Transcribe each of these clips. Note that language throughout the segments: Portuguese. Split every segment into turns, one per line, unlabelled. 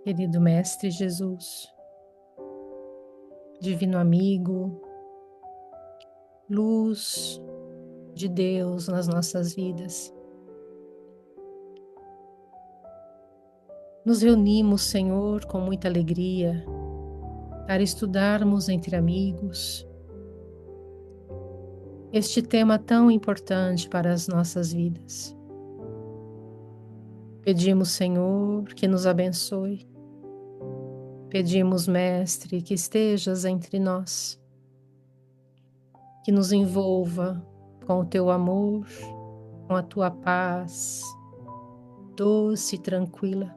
Querido Mestre Jesus, Divino Amigo, luz de Deus nas nossas vidas. Nos reunimos, Senhor, com muita alegria para estudarmos entre amigos este tema tão importante para as nossas vidas. Pedimos, Senhor, que nos abençoe. Pedimos, Mestre, que estejas entre nós, que nos envolva com o teu amor, com a tua paz, doce e tranquila.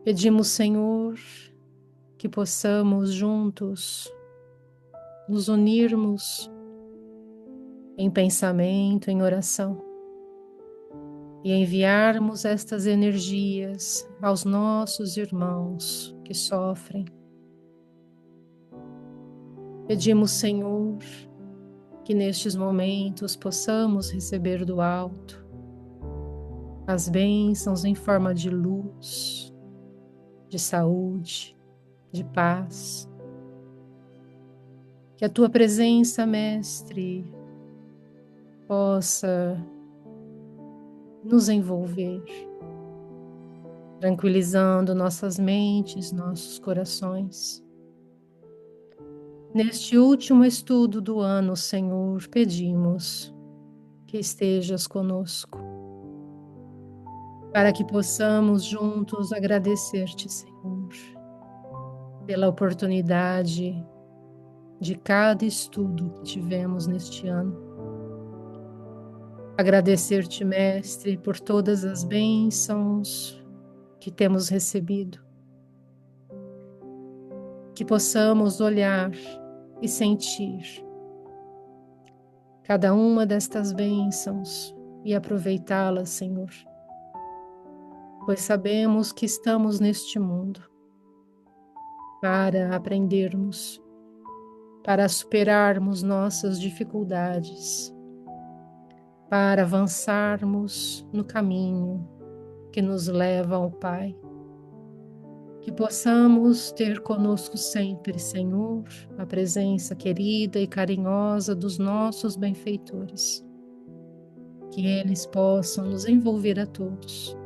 Pedimos, Senhor, que possamos juntos nos unirmos em pensamento, em oração e enviarmos estas energias aos nossos irmãos que sofrem. Pedimos, Senhor, que nestes momentos possamos receber do alto as bênçãos em forma de luz, de saúde, de paz. Que a tua presença, Mestre, possa nos envolver, tranquilizando nossas mentes, nossos corações. Neste último estudo do ano, Senhor, pedimos que estejas conosco, para que possamos juntos agradecer-te, Senhor, pela oportunidade de cada estudo que tivemos neste ano. Agradecer-te, Mestre, por todas as bênçãos que temos recebido. Que possamos olhar e sentir cada uma destas bênçãos e aproveitá-las, Senhor, pois sabemos que estamos neste mundo para aprendermos, para superarmos nossas dificuldades, para avançarmos no caminho que nos leva ao Pai. Que possamos ter conosco sempre, Senhor, a presença querida e carinhosa dos nossos benfeitores. Que eles possam nos envolver a todos.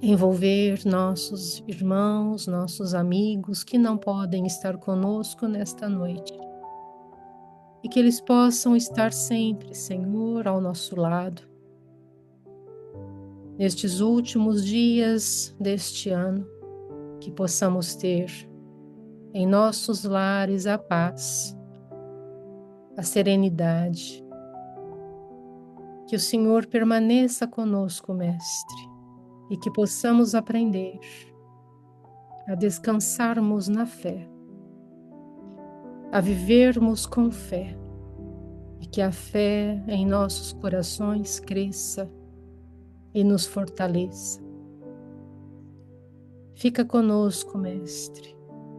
Envolver nossos irmãos, nossos amigos que não podem estar conosco nesta noite. E que eles possam estar sempre, Senhor, ao nosso lado. Nestes últimos dias deste ano, que possamos ter em nossos lares a paz, a serenidade. Que o Senhor permaneça conosco, Mestre, e que possamos aprender a descansarmos na fé, a vivermos com fé, e que a fé em nossos corações cresça e nos fortaleça. Fica conosco, Mestre,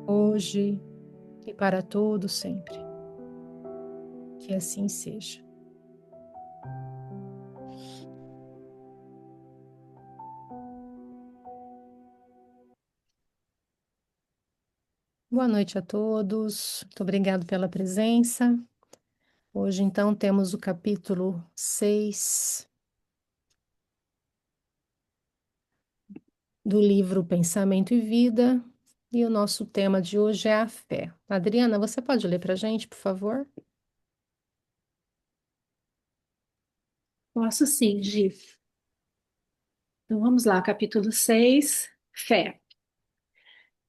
hoje e para todo sempre. Que assim seja. Boa noite a todos. Muito obrigado pela presença. Hoje, então, temos o capítulo 6 do livro Pensamento e Vida, e o nosso tema de hoje é a fé. Adriana, você pode ler para a gente, por favor?
Posso sim, Gi. Então vamos lá, capítulo 6, Fé.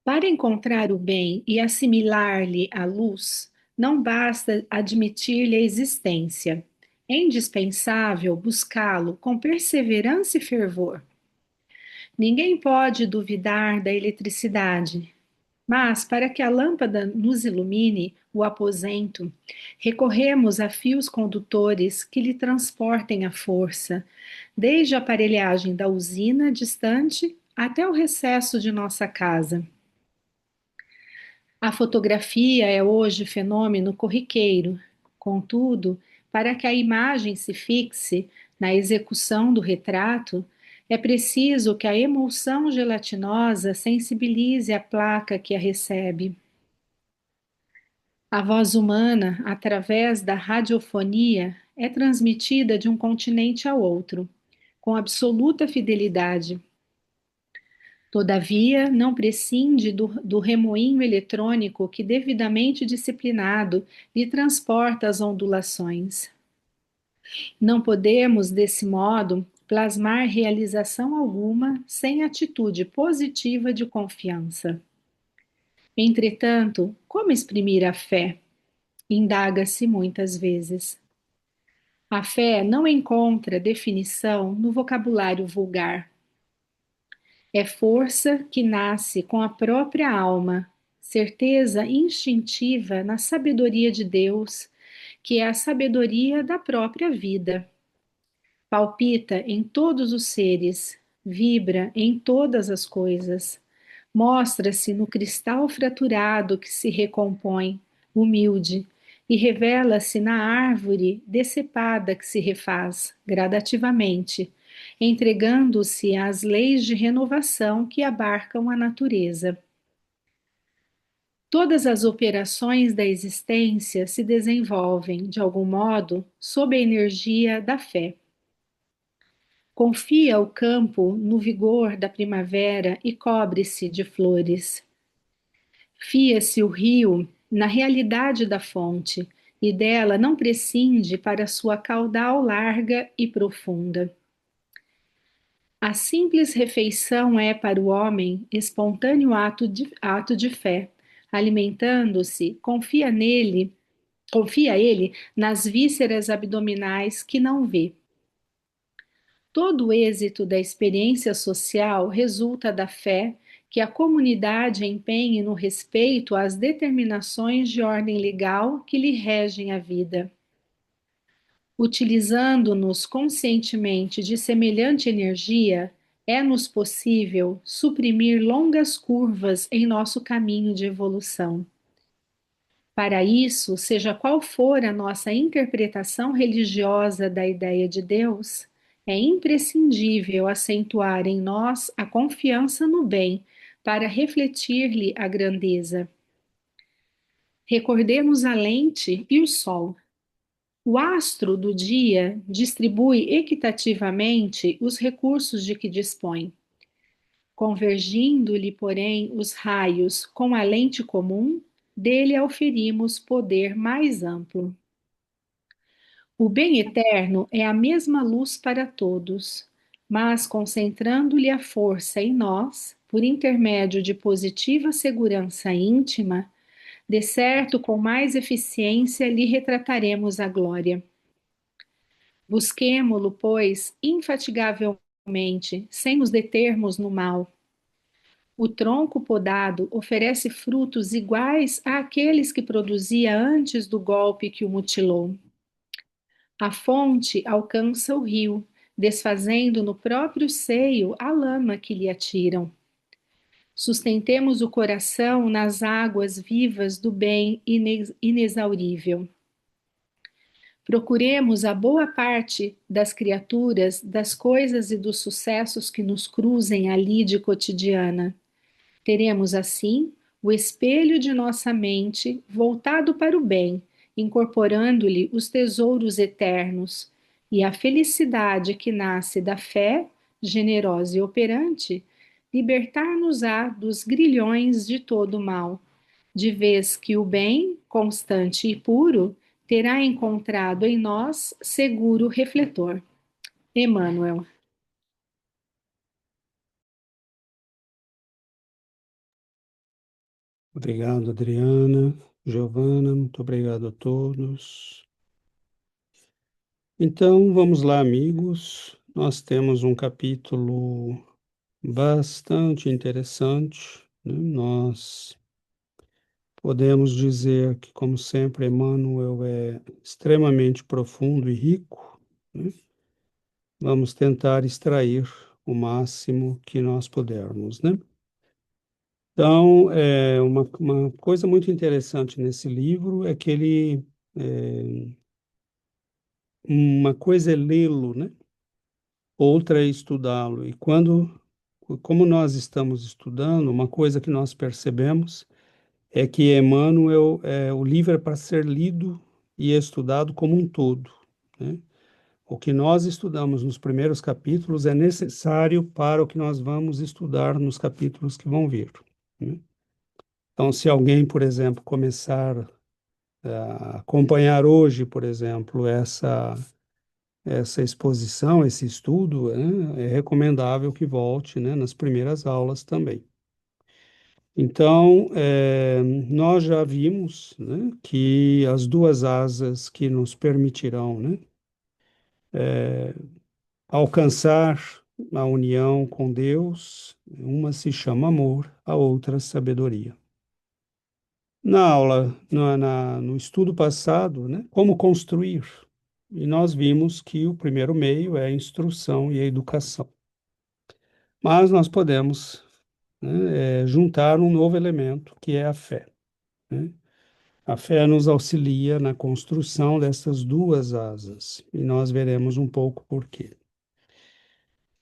Para encontrar o bem e assimilar-lhe a luz, não basta admitir-lhe a existência. É indispensável buscá-lo com perseverança e fervor. Ninguém pode duvidar da eletricidade, mas para que a lâmpada nos ilumine o aposento, recorremos a fios condutores que lhe transportem a força, desde a aparelhagem da usina distante até o recesso de nossa casa. A fotografia é hoje fenômeno corriqueiro. Contudo, para que a imagem se fixe na execução do retrato, É preciso que a emulsão gelatinosa sensibilize a placa que a recebe. A voz humana, através da radiofonia, é transmitida de um continente ao outro, com absoluta fidelidade. Todavia, não prescinde do remoinho eletrônico que, devidamente disciplinado, lhe transporta as ondulações. Não podemos, desse modo, plasmar realização alguma sem atitude positiva de confiança. Entretanto, como exprimir a fé? Indaga-se muitas vezes. A fé não encontra definição no vocabulário vulgar. É força que nasce com a própria alma, certeza instintiva na sabedoria de Deus, que é a sabedoria da própria vida. Palpita em todos os seres, vibra em todas as coisas, mostra-se no cristal fraturado que se recompõe, humilde, e revela-se na árvore decepada que se refaz, gradativamente, entregando-se às leis de renovação que abarcam a natureza. Todas as operações da existência se desenvolvem, de algum modo, sob a energia da fé. Confia o campo no vigor da primavera e cobre-se de flores. Fia-se o rio na realidade da fonte, e dela não prescinde para sua caudal larga e profunda. A simples refeição é para o homem espontâneo ato de fé. Alimentando-se, confia ele nas vísceras abdominais que não vê. Todo o êxito da experiência social resulta da fé que a comunidade empenhe no respeito às determinações de ordem legal que lhe regem a vida. Utilizando-nos conscientemente de semelhante energia, é-nos possível suprimir longas curvas em nosso caminho de evolução. Para isso, seja qual for a nossa interpretação religiosa da ideia de Deus, é imprescindível acentuar em nós a confiança no bem para refletir-lhe a grandeza. Recordemos a lente e o sol. O astro do dia distribui equitativamente os recursos de que dispõe. Convergindo-lhe, porém, os raios com a lente comum, dele auferimos poder mais amplo. O bem eterno é a mesma luz para todos, mas concentrando-lhe a força em nós, por intermédio de positiva segurança íntima, de certo com mais eficiência lhe retrataremos a glória. Busquemo-lo, pois, infatigavelmente, sem nos determos no mal. O tronco podado oferece frutos iguais àqueles que produzia antes do golpe que o mutilou. A fonte alcança o rio, desfazendo no próprio seio a lama que lhe atiram. Sustentemos o coração nas águas vivas do bem inexaurível. Procuremos a boa parte das criaturas, das coisas e dos sucessos que nos cruzem a lide cotidiana. Teremos, assim, o espelho de nossa mente voltado para o bem, incorporando-lhe os tesouros eternos, e a felicidade que nasce da fé, generosa e operante, libertar-nos-á dos grilhões de todo o mal, de vez que o bem, constante e puro, terá encontrado em nós seguro refletor. Emmanuel.
Obrigado, Adriana. Giovana, muito obrigado a todos. Então, vamos lá, amigos. Nós temos um capítulo bastante interessante, né? Nós podemos dizer que, como sempre, Emmanuel é extremamente profundo e rico, né? Vamos tentar extrair o máximo que nós pudermos, né? Então, uma coisa muito interessante nesse livro é que é, uma coisa é lê-lo, né? outra é estudá-lo. E como nós estamos estudando, uma coisa que nós percebemos é que Emmanuel, o livro é para ser lido e estudado como um todo, né? O que nós estudamos nos primeiros capítulos é necessário para o que nós vamos estudar nos capítulos que vão vir, né? Então, se alguém, por exemplo, começar a acompanhar hoje, por exemplo, essa exposição, esse estudo, né, é recomendável que volte, né, nas primeiras aulas também. Então, nós já vimos, né, que as duas asas que nos permitirão, né, alcançar a união com Deus, uma se chama amor, a outra sabedoria. Na aula, no estudo passado, né, como construir, e nós vimos que o primeiro meio é a instrução e a educação. Mas nós podemos, né, juntar um novo elemento, que é a fé, né? A fé nos auxilia na construção dessas duas asas, e nós veremos um pouco por quê.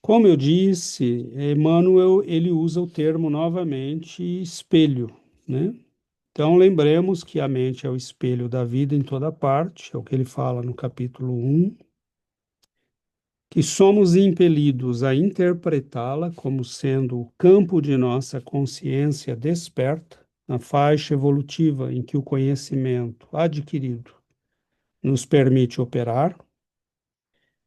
Como eu disse, Emmanuel, ele usa o termo novamente espelho, né? Então, lembremos que a mente é o espelho da vida em toda parte, é o que ele fala no capítulo 1, que somos impelidos a interpretá-la como sendo o campo de nossa consciência desperta, na faixa evolutiva em que o conhecimento adquirido nos permite operar.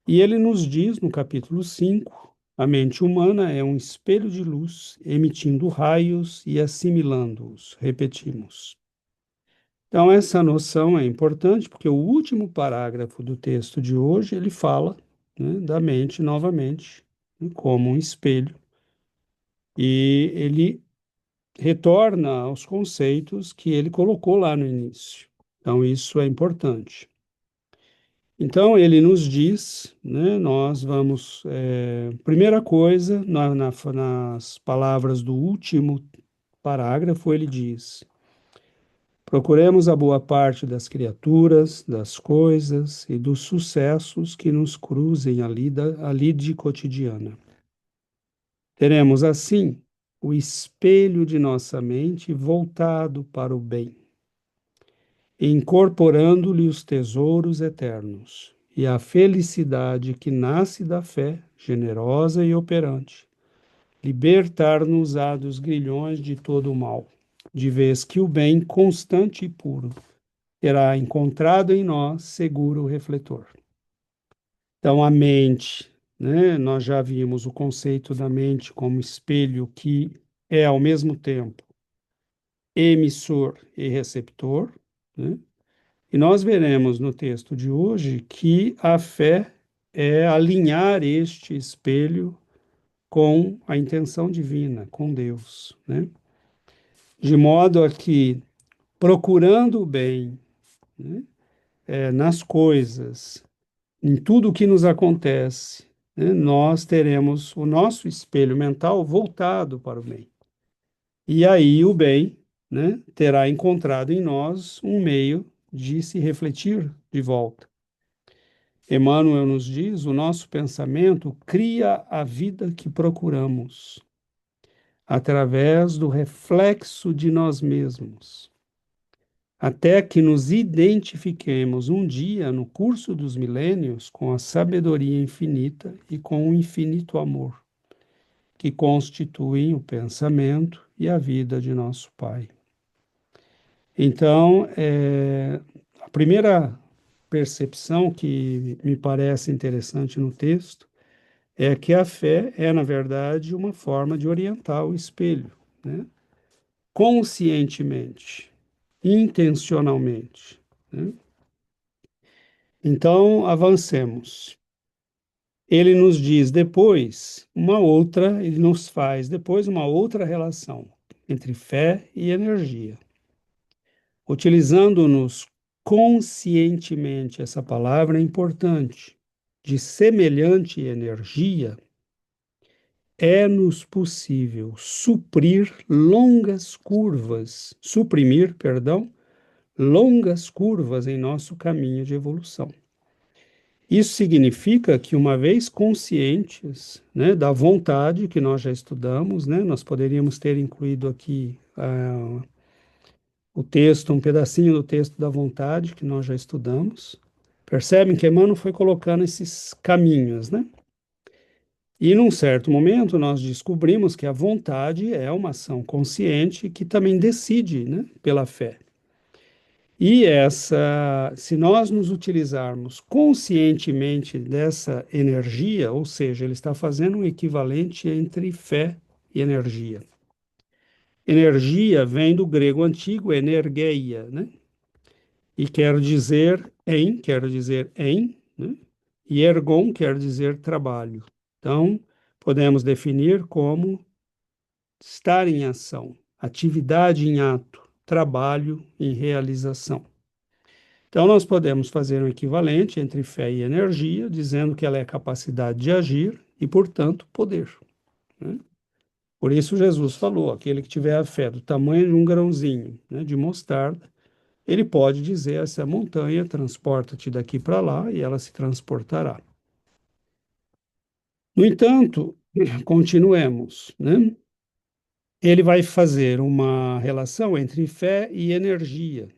E ele nos diz no capítulo 5: a mente humana é um espelho de luz, emitindo raios e assimilando-os. Repetimos. Então, essa noção é importante porque o último parágrafo do texto de hoje, ele fala, né, da mente novamente, né, como um espelho, e ele retorna aos conceitos que ele colocou lá no início. Então, isso é importante. Então, ele nos diz, né, nós vamos, primeira coisa, nas palavras do último parágrafo, ele diz: procuremos a boa parte das criaturas, das coisas e dos sucessos que nos cruzem a lide cotidiana. Teremos, assim, o espelho de nossa mente voltado para o bem, incorporando-lhe os tesouros eternos e a felicidade que nasce da fé generosa e operante, libertar-nos-á dos grilhões de todo o mal, de vez que o bem constante e puro terá encontrado em nós seguro refletor. Então, a mente, né? Nós já vimos o conceito da mente como espelho que é, ao mesmo tempo, emissor e receptor, né? E nós veremos no texto de hoje que a fé é alinhar este espelho com a intenção divina, com Deus, né? De modo a que, procurando o bem, né, nas coisas, em tudo o que nos acontece, né, nós teremos o nosso espelho mental voltado para o bem. E aí o bem, né, terá encontrado em nós um meio de se refletir de volta. Emmanuel nos diz: o nosso pensamento cria a vida que procuramos, através do reflexo de nós mesmos, até que nos identifiquemos um dia, no curso dos milênios, com a sabedoria infinita e com o infinito amor, que constituem o pensamento e a vida de nosso Pai. Então, a primeira percepção que me parece interessante no texto é que a fé é, na verdade, uma forma de orientar o espelho, né? Conscientemente, intencionalmente, né? Então, avancemos. Ele nos diz depois ele nos faz depois uma outra relação entre fé e energia. Utilizando-nos conscientemente, essa palavra é importante, de semelhante energia, é-nos possível suprimir, perdão, longas curvas em nosso caminho de evolução. Isso significa que, uma vez conscientes, né, da vontade que nós já estudamos, né, nós poderíamos ter incluído aqui o texto, um pedacinho do texto da vontade que nós já estudamos. Percebem que Emmanuel foi colocando esses caminhos, né? E num certo momento nós descobrimos que a vontade é uma ação consciente que também decide, né, pela fé. E se nós nos utilizarmos conscientemente dessa energia, ou seja, ele está fazendo um equivalente entre fé e energia. Energia vem do grego antigo energeia, né? E quer dizer em, né? E ergon quer dizer trabalho. Então, podemos definir como estar em ação, atividade em ato, trabalho em realização. Então, nós podemos fazer um equivalente entre fé e energia, dizendo que ela é capacidade de agir e, portanto, poder, né? Por isso, Jesus falou: aquele que tiver a fé do tamanho de um grãozinho, né, de mostarda, ele pode dizer a essa montanha: transporta-te daqui para lá, e ela se transportará. No entanto, continuemos, né? Ele vai fazer uma relação entre fé e energia,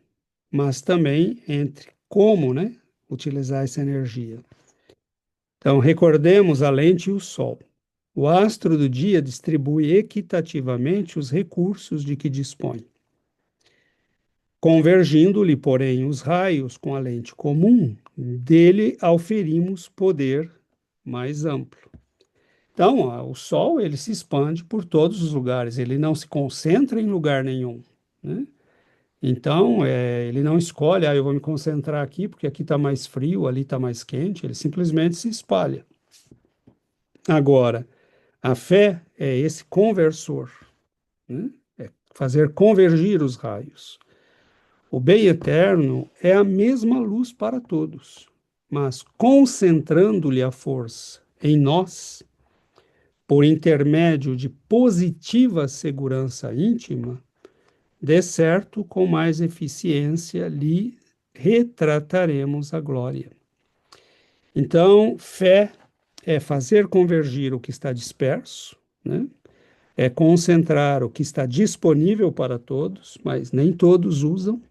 mas também entre como, né, utilizar essa energia. Então, recordemos a lente e o sol. O astro do dia distribui equitativamente os recursos de que dispõe. Convergindo-lhe, porém, os raios com a lente comum, dele auferimos poder mais amplo. Então, o Sol ele se expande por todos os lugares, ele não se concentra em lugar nenhum, né? Então, ele não escolhe, eu vou me concentrar aqui porque aqui está mais frio, ali está mais quente, ele simplesmente se espalha. Agora, a fé é esse conversor, né? É fazer convergir os raios. O bem eterno é a mesma luz para todos, mas concentrando-lhe a força em nós, por intermédio de positiva segurança íntima, de certo, com mais eficiência lhe retrataremos a glória. Então, fé é fazer convergir o que está disperso, né? É concentrar o que está disponível para todos, mas nem todos usam,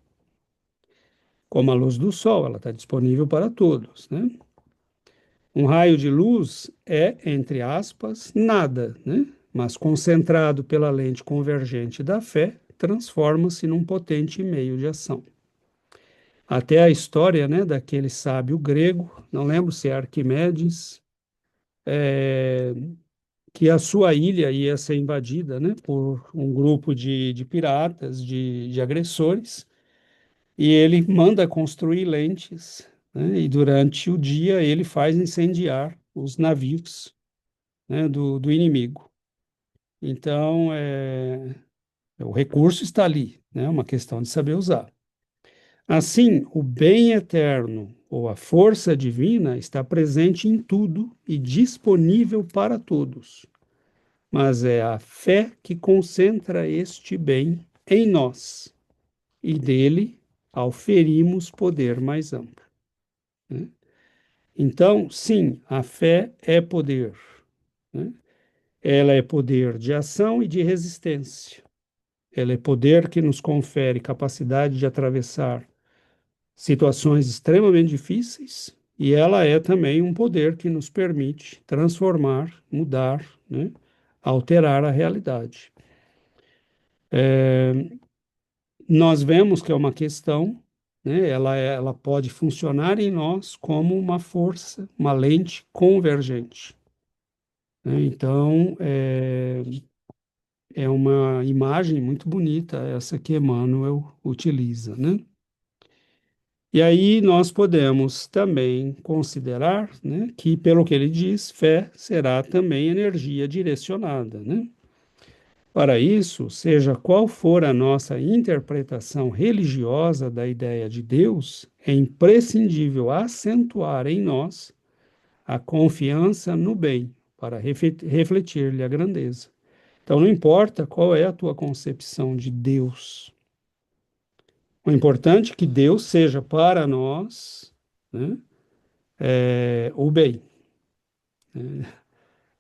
como a luz do sol, ela está disponível para todos, né? Um raio de luz é, entre aspas, nada, né? Mas concentrado pela lente convergente da fé, transforma-se num potente meio de ação. Até a história, né, daquele sábio grego, não lembro se é Arquimedes, que a sua ilha ia ser invadida, né, por um grupo de piratas, de agressores, e ele manda construir lentes, né, e durante o dia ele faz incendiar os navios, né, do inimigo. Então, o recurso está ali, né, é uma questão de saber usar. Assim, o bem eterno ou a força divina está presente em tudo e disponível para todos, mas é a fé que concentra este bem em nós e dele auferimos poder mais amplo, né? Então, sim, a fé é poder, né? Ela é poder de ação e de resistência. Ela é poder que nos confere capacidade de atravessar situações extremamente difíceis, e ela é também um poder que nos permite transformar, mudar, né? Alterar a realidade. Nós vemos que é uma questão, né? Ela pode funcionar em nós como uma força, uma lente convergente, né? Então, é uma imagem muito bonita essa que Emmanuel utiliza, né? E aí nós podemos também considerar, né, que, pelo que ele diz, fé será também energia direcionada, né? Para isso, seja qual for a nossa interpretação religiosa da ideia de Deus, é imprescindível acentuar em nós a confiança no bem, para refletir-lhe a grandeza. Então, não importa qual é a tua concepção de Deus, o importante é que Deus seja para nós, né, o bem,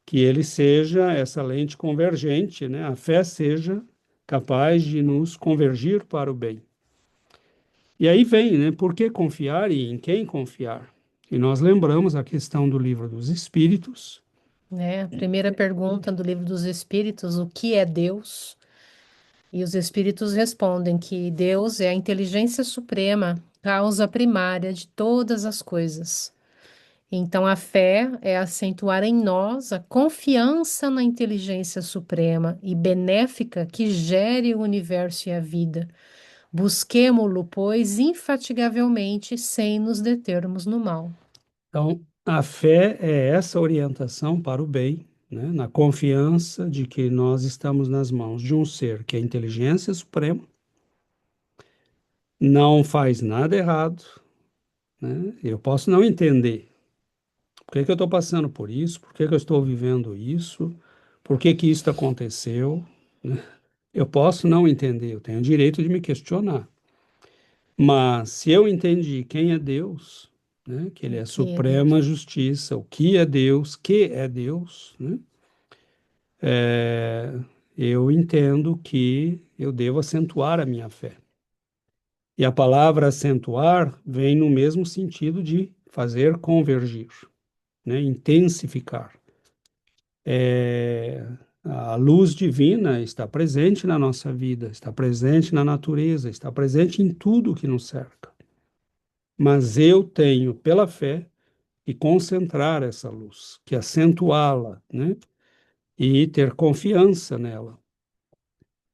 que ele seja essa lente convergente, né? A fé seja capaz de nos convergir para o bem. E aí vem, né? Por que confiar e em quem confiar? E nós lembramos a questão do livro dos Espíritos.
né? A primeira pergunta do Livro dos Espíritos, o que é Deus? E os Espíritos respondem que Deus é a inteligência suprema, causa primária de todas as coisas. Então, a fé é acentuar em nós a confiança na inteligência suprema e benéfica que gere o universo e a vida. Busquemo-lo, pois, infatigavelmente, sem nos determos no mal.
Então, a fé é essa orientação para o bem, né? Na confiança de que nós estamos nas mãos de um ser que é a inteligência suprema, não faz nada errado, né? Eu posso não entender por que que eu estou passando por isso, por que que eu estou vivendo isso, por que que isso aconteceu, né? Eu posso não entender, eu tenho o direito de me questionar. Mas se eu entendi quem é Deus, né, que Ele é a
Que é Deus.
suprema justiça, o que é Deus, né, é, eu entendo que eu devo acentuar a minha fé. E a palavra acentuar vem no mesmo sentido de fazer convergir, né, intensificar. É, a luz divina está presente na nossa vida, está presente na natureza, está presente em tudo que nos cerca. Mas eu tenho, pela fé, que concentrar essa luz, que acentuá-la, né? E ter confiança nela.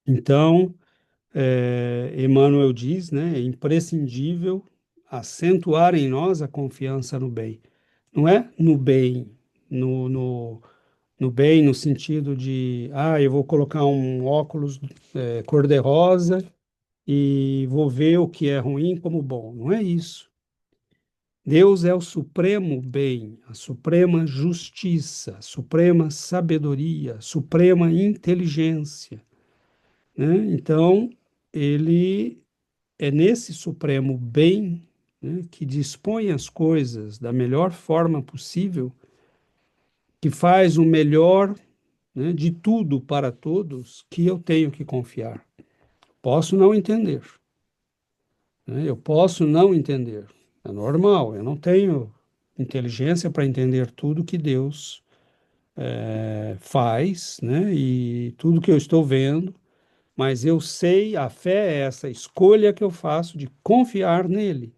Então, Emmanuel diz, né? É imprescindível acentuar em nós a confiança no bem. Não é no bem, no, no, no bem no sentido de, eu vou colocar um óculos cor-de-rosa e vou ver o que é ruim como bom. Não é isso. Deus é o supremo bem, a suprema justiça, a suprema sabedoria, a suprema inteligência, né? Então, ele é nesse supremo bem, né, que dispõe as coisas da melhor forma possível, que faz o melhor, né, de tudo para todos, que eu tenho que confiar. Posso não entender, né? Eu posso não entender. É normal, eu não tenho inteligência para entender tudo que Deus faz, né? E tudo que eu estou vendo, mas eu sei, a fé é essa escolha que eu faço de confiar nele,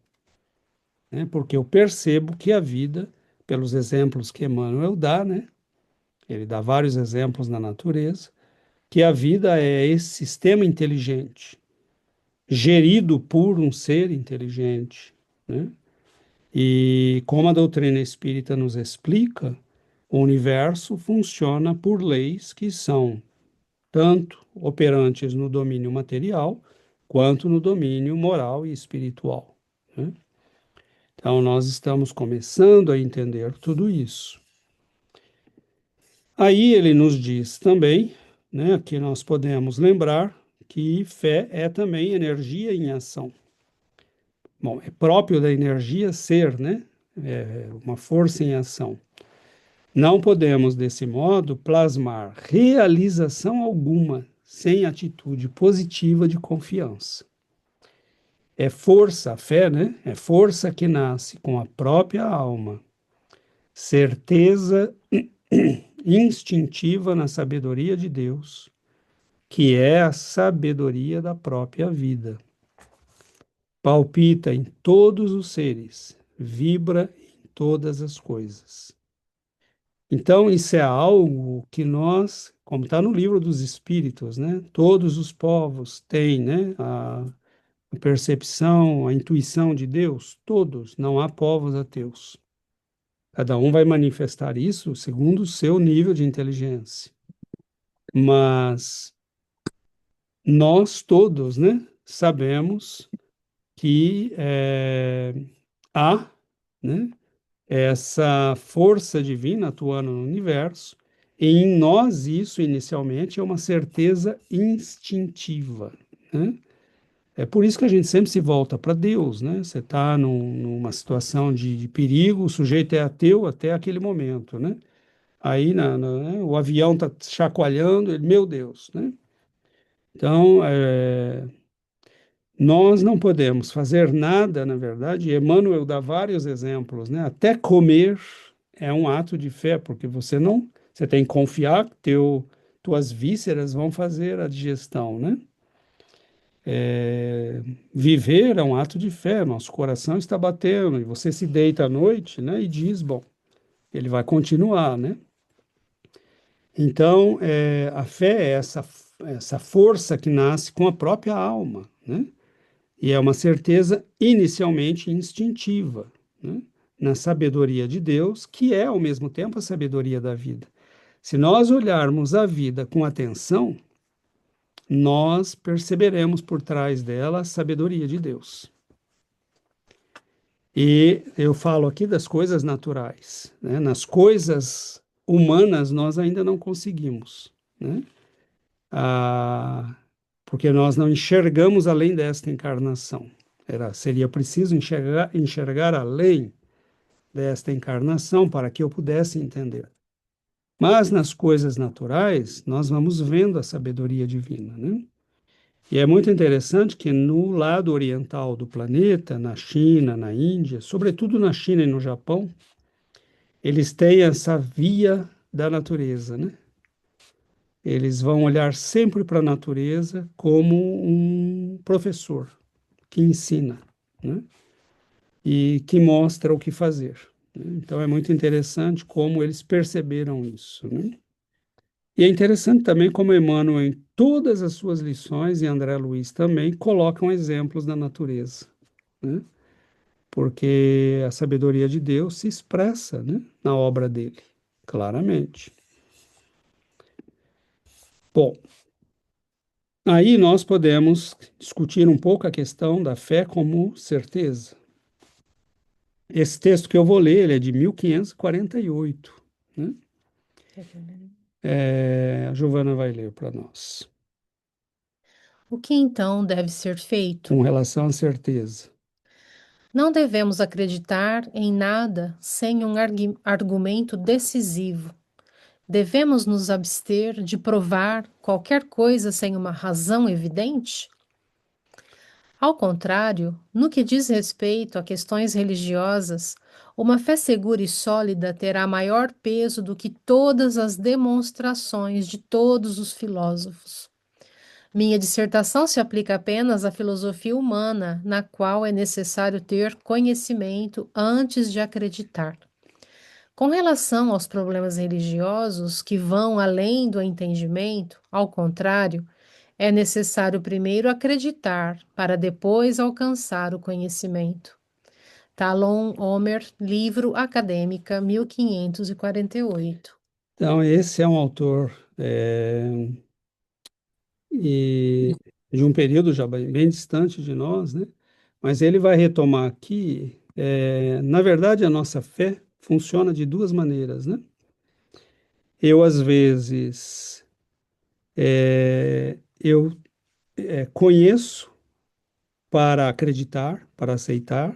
né? Porque eu percebo que a vida, pelos exemplos que Emmanuel dá, né? Ele dá vários exemplos na natureza, que a vida é esse sistema inteligente, gerido por um ser inteligente, né? E como a doutrina espírita nos explica, o universo funciona por leis que são tanto operantes no domínio material quanto no domínio moral e espiritual, né? Então, nós estamos começando a entender tudo isso. Aí ele nos diz também, né, que nós podemos lembrar que fé é também energia em ação. Bom, é próprio da energia ser, né, uma força em ação. Não podemos, desse modo, plasmar realização alguma sem atitude positiva de confiança. É força, a fé, né? É força que nasce com a própria alma, certeza instintiva na sabedoria de Deus, que é a sabedoria da própria vida. Palpita em todos os seres, vibra em todas as coisas. Então, isso é algo que nós, como está no livro dos Espíritos, né? Todos os povos têm, né? A percepção, a intuição de Deus, todos, não há povos ateus. Cada um vai manifestar isso segundo o seu nível de inteligência. Mas nós todos, né? Sabemos que há, né? Essa força divina atuando no universo, e em nós isso inicialmente é uma certeza instintiva, né? É por isso que a gente sempre se volta para Deus, né? Você está numa situação de perigo, o sujeito é ateu até aquele momento, né? Aí né, o avião está chacoalhando, ele, meu Deus, né? Então, nós não podemos fazer nada, na verdade. Emmanuel dá vários exemplos, né? Até comer é um ato de fé, porque você tem que confiar que tuas vísceras vão fazer a digestão, né? Viver é um ato de fé, nosso coração está batendo, e você se deita à noite, né? E diz, bom, ele vai continuar, né? Então, a fé é essa força que nasce com a própria alma, né? E é uma certeza inicialmente instintiva, né? Na sabedoria de Deus, que é ao mesmo tempo a sabedoria da vida. Se nós olharmos a vida com atenção, nós perceberemos por trás dela a sabedoria de Deus. E eu falo aqui das coisas naturais, né? Nas coisas humanas nós ainda não conseguimos, né? Ah, porque nós não enxergamos além desta encarnação. Seria preciso enxergar além desta encarnação para que eu pudesse entender. Mas nas coisas naturais, nós vamos vendo a sabedoria divina, né? E é muito interessante que no lado oriental do planeta, na China, na Índia, sobretudo na China e no Japão, eles têm essa via da natureza, né? Eles vão olhar sempre para a natureza como um professor que ensina, né? E que mostra o que fazer, né? Então é muito interessante como eles perceberam isso, né? E é interessante também como Emmanuel, em todas as suas lições, e André Luiz também, colocam exemplos da natureza, né? Porque a sabedoria de Deus se expressa, né, na obra dele, claramente. Bom, aí nós podemos discutir um pouco a questão da fé como certeza. Esse texto que eu vou ler, ele é de 1548, né? A Giovana vai ler para nós.
O que então deve ser feito?
Com relação à certeza.
Não devemos acreditar em nada sem um argumento decisivo. Devemos nos abster de provar qualquer coisa sem uma razão evidente? Ao contrário, no que diz respeito a questões religiosas, uma fé segura e sólida terá maior peso do que todas as demonstrações de todos os filósofos. Minha dissertação se aplica apenas à filosofia humana, na qual é necessário ter conhecimento antes de acreditar. Com relação aos problemas religiosos que vão além do entendimento, ao contrário, é necessário primeiro acreditar para depois alcançar o conhecimento. Talon Homer, Livro Acadêmica, 1548.
Então, esse é um autor de um período já bem distante de nós, né? Mas ele vai retomar aqui, na verdade, a nossa fé funciona de duas maneiras, né? Eu, às vezes, eu conheço para acreditar, para aceitar,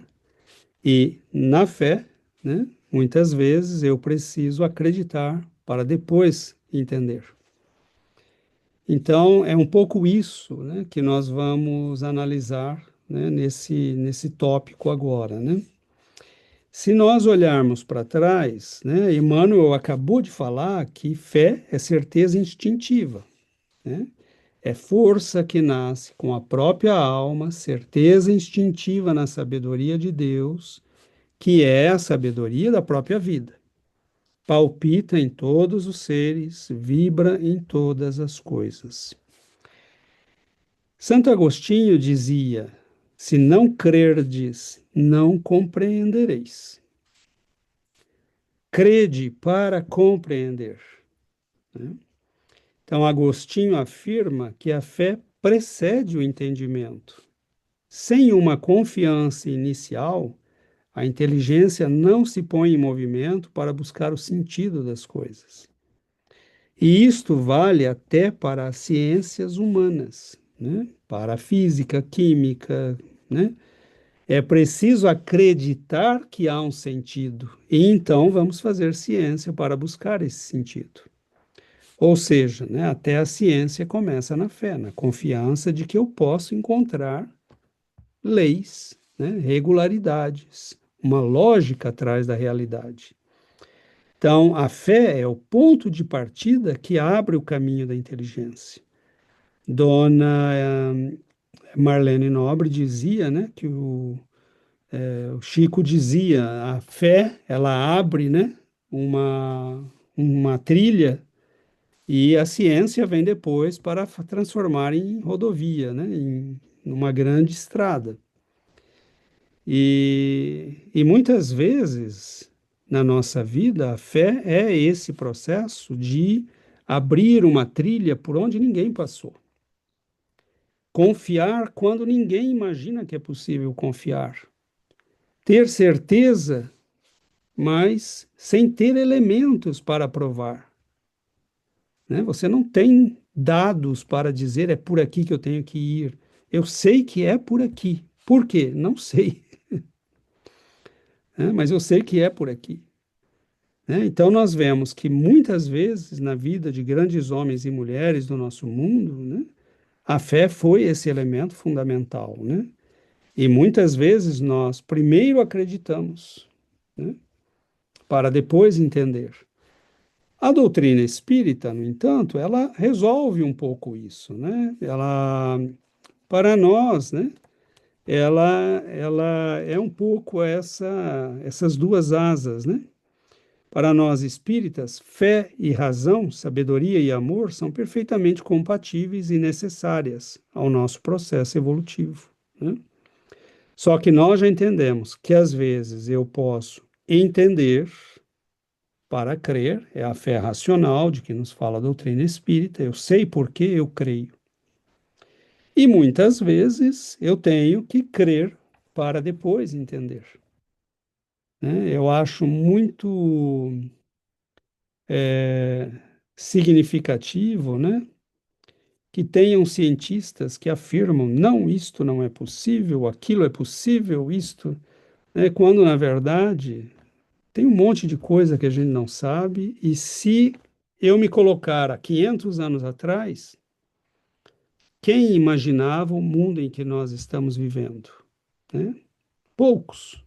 e na fé, né? Muitas vezes eu preciso acreditar para depois entender. Então, é um pouco isso, né, que nós vamos analisar, né, nesse tópico agora, né? Se nós olharmos para trás, né, Emmanuel acabou de falar que fé é certeza instintiva, né? É força que nasce com a própria alma, certeza instintiva na sabedoria de Deus, que é a sabedoria da própria vida. Palpita em todos os seres, vibra em todas as coisas. Santo Agostinho dizia: se não crerdes, não compreendereis. Crede para compreender, né? Então, Agostinho afirma que a fé precede o entendimento. Sem uma confiança inicial, a inteligência não se põe em movimento para buscar o sentido das coisas. E isto vale até para as ciências humanas, né? Para a física, química, né? É preciso acreditar que há um sentido, e então vamos fazer ciência para buscar esse sentido. Ou seja, né, até a ciência começa na fé, na confiança de que eu posso encontrar leis, né, regularidades, uma lógica atrás da realidade. Então, a fé é o ponto de partida que abre o caminho da inteligência. Dona Marlene Nobre dizia, né, que o Chico dizia, a fé, ela abre, né, uma trilha e a ciência vem depois para transformar em rodovia, né, em uma grande estrada. E muitas vezes na nossa vida, a fé é esse processo de abrir uma trilha por onde ninguém passou. Confiar quando ninguém imagina que é possível confiar. Ter certeza, mas sem ter elementos para provar, né? Você não tem dados para dizer é por aqui que eu tenho que ir. Eu sei que é por aqui. Por quê? Não sei, né? Mas eu sei que é por aqui, né? Então nós vemos que muitas vezes na vida de grandes homens e mulheres do nosso mundo, né, a fé foi esse elemento fundamental, né? E muitas vezes nós primeiro acreditamos, né, para depois entender. A doutrina espírita, no entanto, ela resolve um pouco isso, né? Ela, para nós, né? Ela é um pouco essas duas asas, né? Para nós espíritas, fé e razão, sabedoria e amor são perfeitamente compatíveis e necessárias ao nosso processo evolutivo, né? Só que nós já entendemos que às vezes eu posso entender para crer, é a fé racional de que nos fala a doutrina espírita, eu sei por que eu creio. E muitas vezes eu tenho que crer para depois entender, né? Eu acho muito significativo, né, que tenham cientistas que afirmam, não, isto não é possível, aquilo é possível, isto, né, quando na verdade tem um monte de coisa que a gente não sabe, e se eu me colocar há 500 anos atrás, quem imaginava o mundo em que nós estamos vivendo, né? Poucos,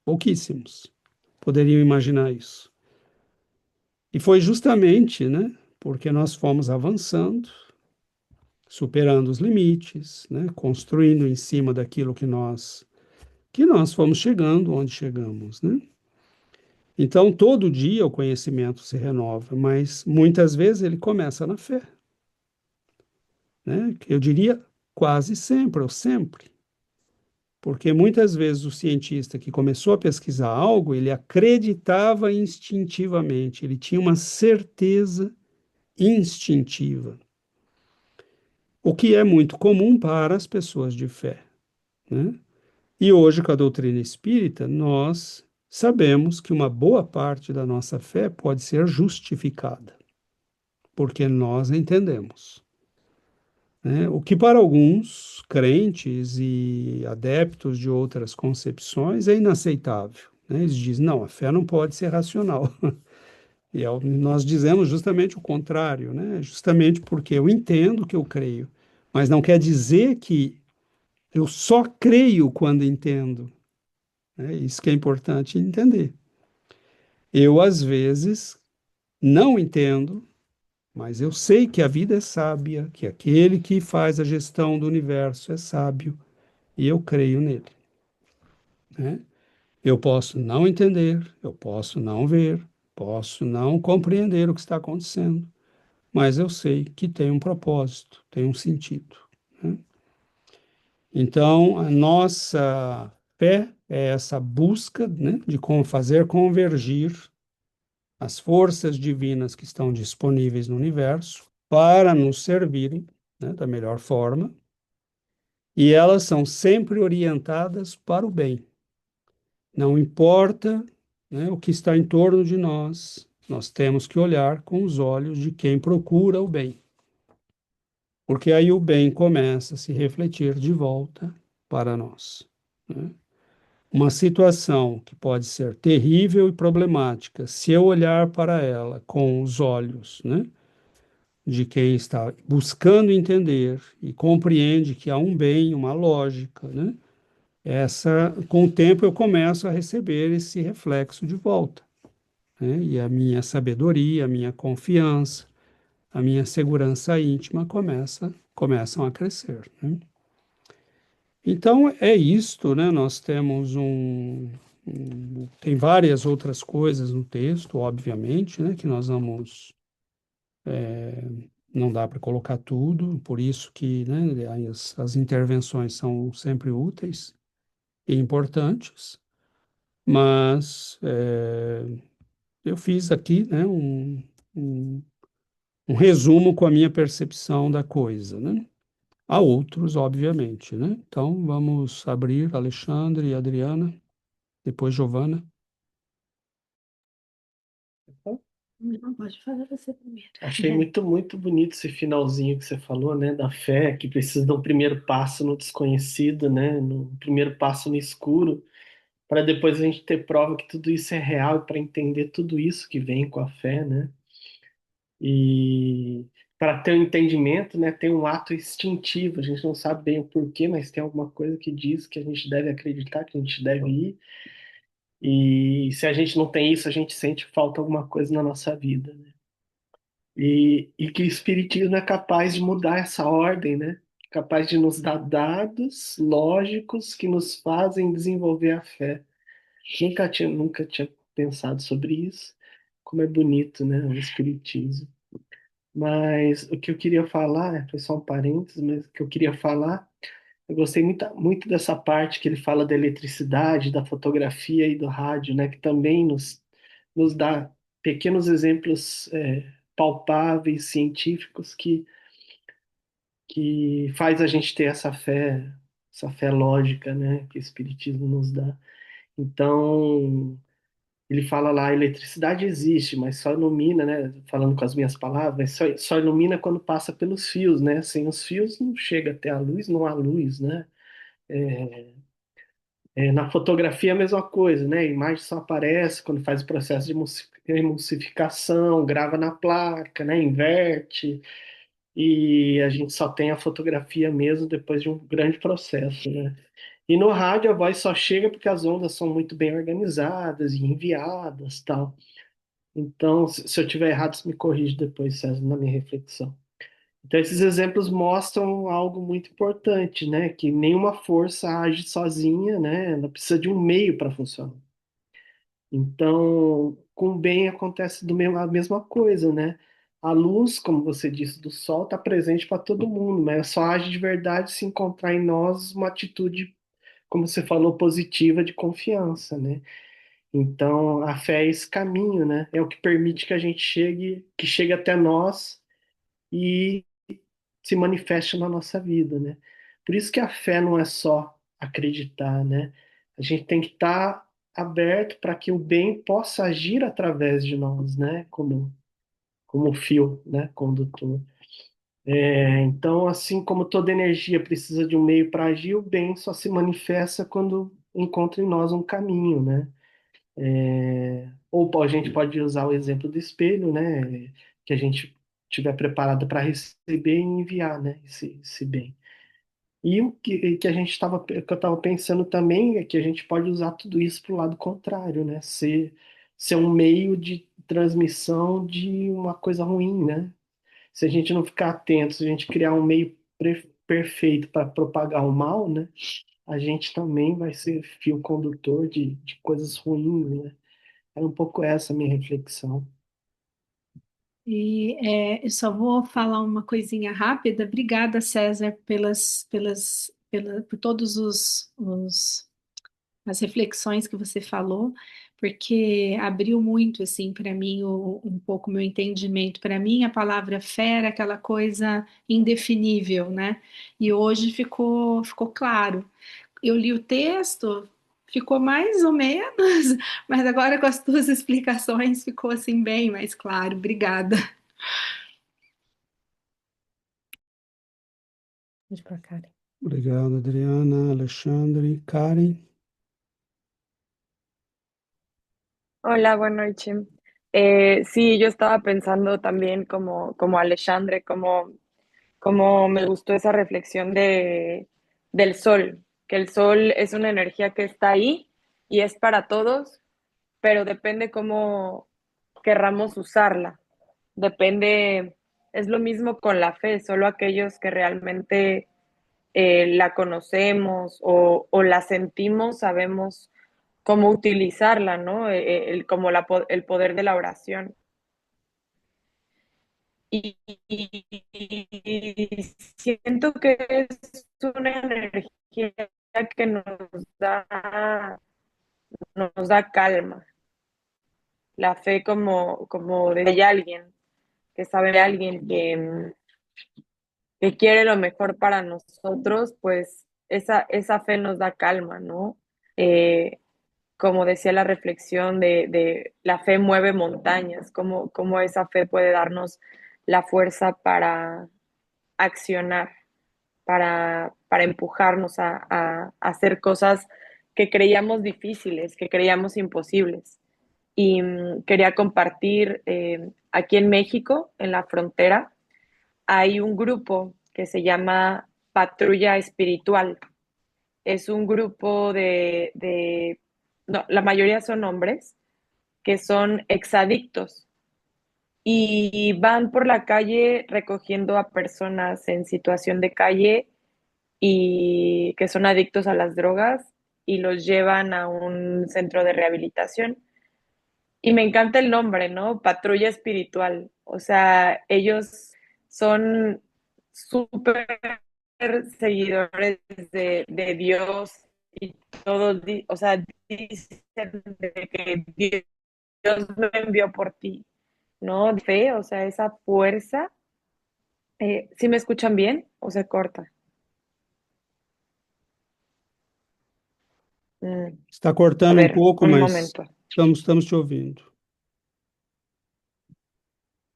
pouquíssimos poderiam imaginar isso. E foi justamente, né, porque nós fomos avançando, superando os limites, né, construindo em cima daquilo que nós fomos chegando onde chegamos, né? Então, todo dia o conhecimento se renova, mas muitas vezes ele começa na fé, né? Eu diria quase sempre, ou sempre. Porque muitas vezes o cientista que começou a pesquisar algo, ele acreditava instintivamente, ele tinha uma certeza instintiva, o que é muito comum para as pessoas de fé, né? E hoje, com a doutrina espírita, nós sabemos que uma boa parte da nossa fé pode ser justificada, porque nós entendemos, né? O que para alguns crentes e adeptos de outras concepções é inaceitável, né? Eles dizem, não, a fé não pode ser racional. E nós dizemos justamente o contrário, né? Justamente porque eu entendo que eu creio, mas não quer dizer que eu só creio quando entendo. É isso que é importante entender. Eu, às vezes, não entendo, mas eu sei que a vida é sábia, que aquele que faz a gestão do universo é sábio, e eu creio nele, né? Eu posso não entender, eu posso não ver, posso não compreender o que está acontecendo, mas eu sei que tem um propósito, tem um sentido, né? Então, a nossa fé é essa busca, né, de como fazer convergir as forças divinas que estão disponíveis no universo para nos servirem, né, da melhor forma, e elas são sempre orientadas para o bem. Não importa, né, o que está em torno de nós, nós temos que olhar com os olhos de quem procura o bem. porque aí o bem começa a se refletir de volta para nós, né? Uma situação que pode ser terrível e problemática, se eu olhar para ela com os olhos, né, de quem está buscando entender e compreende que há um bem, uma lógica, né, com o tempo eu começo a receber esse reflexo de volta, né, e a minha sabedoria, a minha confiança, a minha segurança íntima começam a crescer, né? Então é isto, né? Nós temos tem várias outras coisas no texto, obviamente, né? Que nós vamos, não dá para colocar tudo, por isso que, né? As intervenções são sempre úteis e importantes, mas eu fiz aqui, né? Um, um resumo com a minha percepção da coisa, né? Há outros, obviamente, né? Então vamos abrir Alexandre e Adriana, depois Giovana.
Não, pode falar você primeiro.
Achei muito, muito bonito esse finalzinho que você falou, né, da fé, que precisa de um primeiro passo no desconhecido, né, no primeiro passo no escuro, para depois a gente ter prova que tudo isso é real, para entender tudo isso que vem com a fé, né? E para ter um entendimento, né, tem um ato instintivo, a gente não sabe bem o porquê, mas tem alguma coisa que diz que a gente deve acreditar, que a gente deve ir. E se a gente não tem isso, a gente sente falta alguma coisa na nossa vida, né? E que o Espiritismo é capaz de mudar essa ordem, né? Capaz de nos dar dados lógicos que nos fazem desenvolver a fé. Nunca tinha pensado sobre isso. Como é bonito, né? O Espiritismo. Mas o que eu queria falar, foi só um parênteses, mas o que eu queria falar, eu gostei muito, muito dessa parte que ele fala da eletricidade, da fotografia e do rádio, né? Que também nos dá pequenos exemplos palpáveis, científicos, que faz a gente ter essa fé lógica, né? Que o Espiritismo nos dá. Então, ele fala lá, a eletricidade existe, mas só ilumina, né? Falando com as minhas palavras, só ilumina quando passa pelos fios, né? Sem os fios não chega até a luz, não há luz, né? Na fotografia é a mesma coisa, né? A imagem só aparece quando faz o processo de emulsificação, grava na placa, né? Inverte, e a gente só tem a fotografia mesmo depois de um grande processo, né? E no rádio a voz só chega porque as ondas são muito bem organizadas e enviadas, tal. Então, se eu tiver errado, você me corrige depois, César, na minha reflexão. Então, esses exemplos mostram algo muito importante, né? Que nenhuma força age sozinha, né? Ela precisa de um meio para funcionar. Então, com o bem acontece a mesma coisa, né? A luz, como você disse, do sol está presente para todo mundo, mas só age de verdade se encontrar em nós uma atitude, como você falou, positiva de confiança, né? Então, a fé é esse caminho, né? É o que permite que a gente chegue até nós e se manifeste na nossa vida, né? Por isso que a fé não é só acreditar, né? A gente tem que estar aberto para que o bem possa agir através de nós, né? Como fio, né? Condutor. Então, assim como toda energia precisa de um meio para agir, o bem só se manifesta quando encontra em nós um caminho, né? Ou a gente pode usar o exemplo do espelho, né? Que a gente estiver preparado para receber e enviar, né? Esse bem. E que a gente que eu estava pensando também é que a gente pode usar tudo isso para o lado contrário, né? Ser um meio de transmissão de uma coisa ruim, né? Se a gente não ficar atento, se a gente criar um meio perfeito para propagar o mal, né? A gente também vai ser fio condutor de coisas ruins, né? Era um pouco essa a minha reflexão.
Eu só vou falar uma coisinha rápida. Obrigada, César, por todos as reflexões que você falou, porque abriu muito assim para mim um pouco meu entendimento. Para mim, a palavra fé era aquela coisa indefinível, né? E hoje ficou claro. Eu li o texto, ficou mais ou menos, mas agora com as tuas explicações ficou assim bem mais claro. Obrigada.
Pede para Karen.
Obrigado, Adriana, Alexandre, Karen.
Hola, buenas noches. Sí, yo estaba pensando también como Alexandre, como me gustó esa reflexión del sol, que el sol es una energía que está ahí y es para todos, pero depende cómo querramos usarla. Depende, es lo mismo con la fe, solo aquellos que realmente la conocemos o la sentimos, sabemos cómo utilizarla, ¿no? Como el poder de la oración. Y siento que es una energía que nos da calma. La fe como de hay alguien, que sabe de alguien que quiere lo mejor para nosotros, pues esa fe nos da calma, ¿no? Eh, como decía la reflexión de la fe mueve montañas, cómo esa fe puede darnos la fuerza para accionar, para empujarnos a hacer cosas que creíamos difíciles, que creíamos imposibles. Y quería compartir, aquí en México, en la frontera, hay un grupo que se llama Patrulla Espiritual. Es un grupo no, la mayoría son hombres, que son exadictos y van por la calle recogiendo a personas en situación de calle y que son adictos a las drogas y los llevan a un centro de rehabilitación. Y me encanta el nombre, ¿no? Patrulla espiritual. O sea, ellos son súper seguidores de Dios y todos, o sea, dicen de que Dios me envió por ti, ¿no? Fe, o sea, esa fuerza. ¿Sí me escuchan bien o se corta? Mm,
Está
a
cortando um
ver,
pouco,
un
mas
momento.
estamos te ouvindo.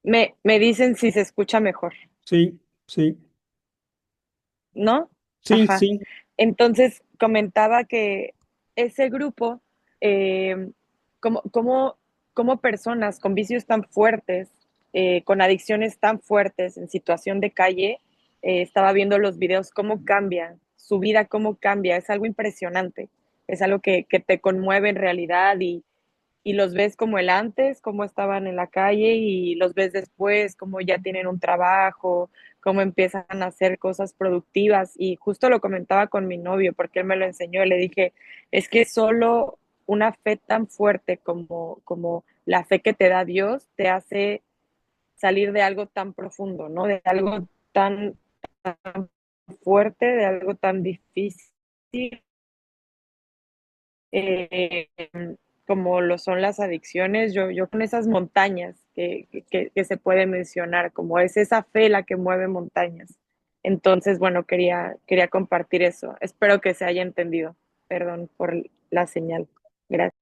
Me dicen si se escucha mejor,
Sim, sim,
¿no?
sim,
Ajá.
sim.
Entonces comentaba que ese grupo, eh, como, como, como personas con vicios tan fuertes, con adicciones tan fuertes, en situación de calle, estaba viendo los videos, cómo cambia su vida, cómo cambia, es algo impresionante, es algo que te conmueve en realidad y los ves como el antes, cómo estaban en la calle y los ves después, cómo ya tienen un trabajo, cómo empiezan a hacer cosas productivas. Y justo lo comentaba con mi novio porque él me lo enseñó. Le dije, es que solo una fe tan fuerte como la fe que te da Dios te hace salir de algo tan profundo, ¿no? De algo tan fuerte, de algo tan difícil. eh, como lo son las adicciones, yo con esas montañas que se puede mencionar, como es esa fe la que mueve montañas. Entonces, bueno, quería compartir eso. Espero que se haya entendido. Perdón por la señal. Gracias.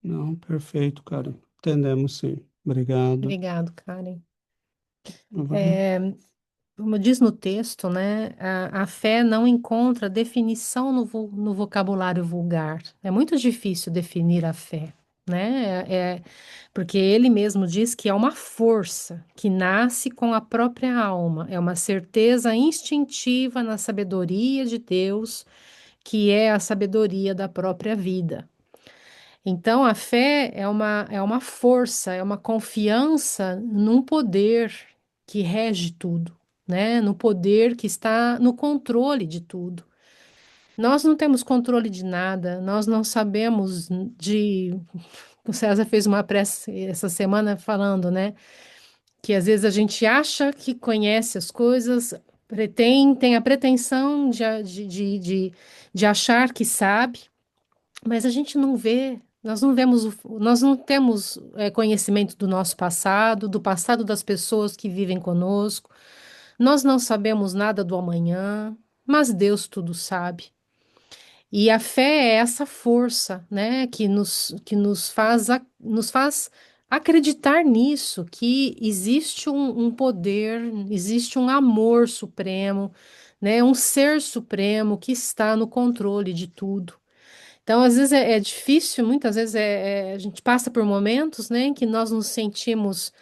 Não, perfeito, cara. Entendemos sim. Obrigado.
Obrigado, Karen.
Vai.
Como diz no texto, né, a fé não encontra definição no vocabulário vulgar. É muito difícil definir a fé, né? Porque ele mesmo diz que é uma força que nasce com a própria alma, é uma certeza instintiva na sabedoria de Deus, que é a sabedoria da própria vida. Então, a fé é uma força, é uma confiança num poder que rege tudo, né? No poder que está no controle de tudo. Nós não temos controle de nada, nós não sabemos de. O César fez uma prece essa semana falando, né? Que às vezes a gente acha que conhece as coisas, tem a pretensão de achar que sabe, mas a gente não vê, nós não vemos, nós não temos conhecimento do nosso passado, do passado das pessoas que vivem conosco. Nós não sabemos nada do amanhã, mas Deus tudo sabe. E a fé é essa força, né, que nos faz acreditar nisso, que existe um poder, existe um amor supremo, né? Um ser supremo que está no controle de tudo. Então, às vezes é difícil, muitas vezes a gente passa por momentos, né, em que nós nos sentimos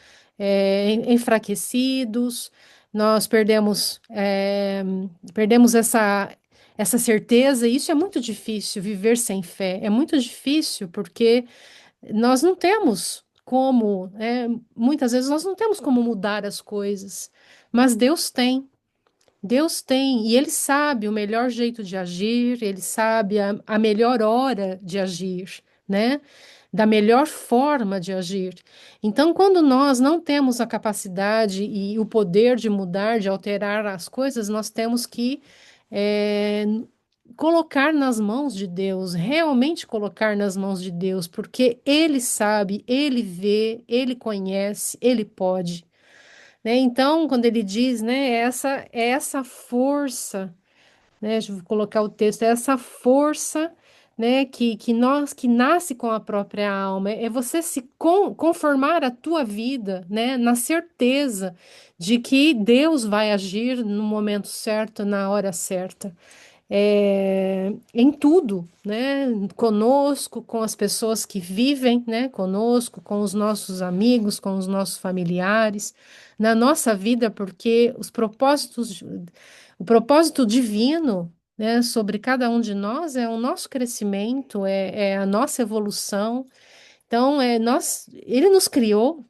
enfraquecidos, nós perdemos essa certeza, e isso é muito difícil, viver sem fé. É muito difícil porque nós não temos como, muitas vezes nós não temos como mudar as coisas, mas Deus tem. Deus tem, e Ele sabe o melhor jeito de agir, Ele sabe a melhor hora de agir, né? Da melhor forma de agir. Então, quando nós não temos a capacidade e o poder de mudar, de alterar as coisas, nós temos que eh, colocar nas mãos de Deus, realmente colocar nas mãos de Deus, porque Ele sabe, Ele vê, Ele conhece, Ele pode. Né? Então, quando ele diz, né, é essa força, né, deixa eu colocar o texto, é essa força, né, que nasce com a própria alma, é você se conformar a tua vida, né, na certeza de que Deus vai agir no momento certo, na hora certa em tudo, né? Conosco, com as pessoas que vivem, né? Conosco, com os nossos amigos, com os nossos familiares, na nossa vida, porque o propósito divino, né? Sobre cada um de nós é o nosso crescimento, é a nossa evolução. Então, ele nos criou.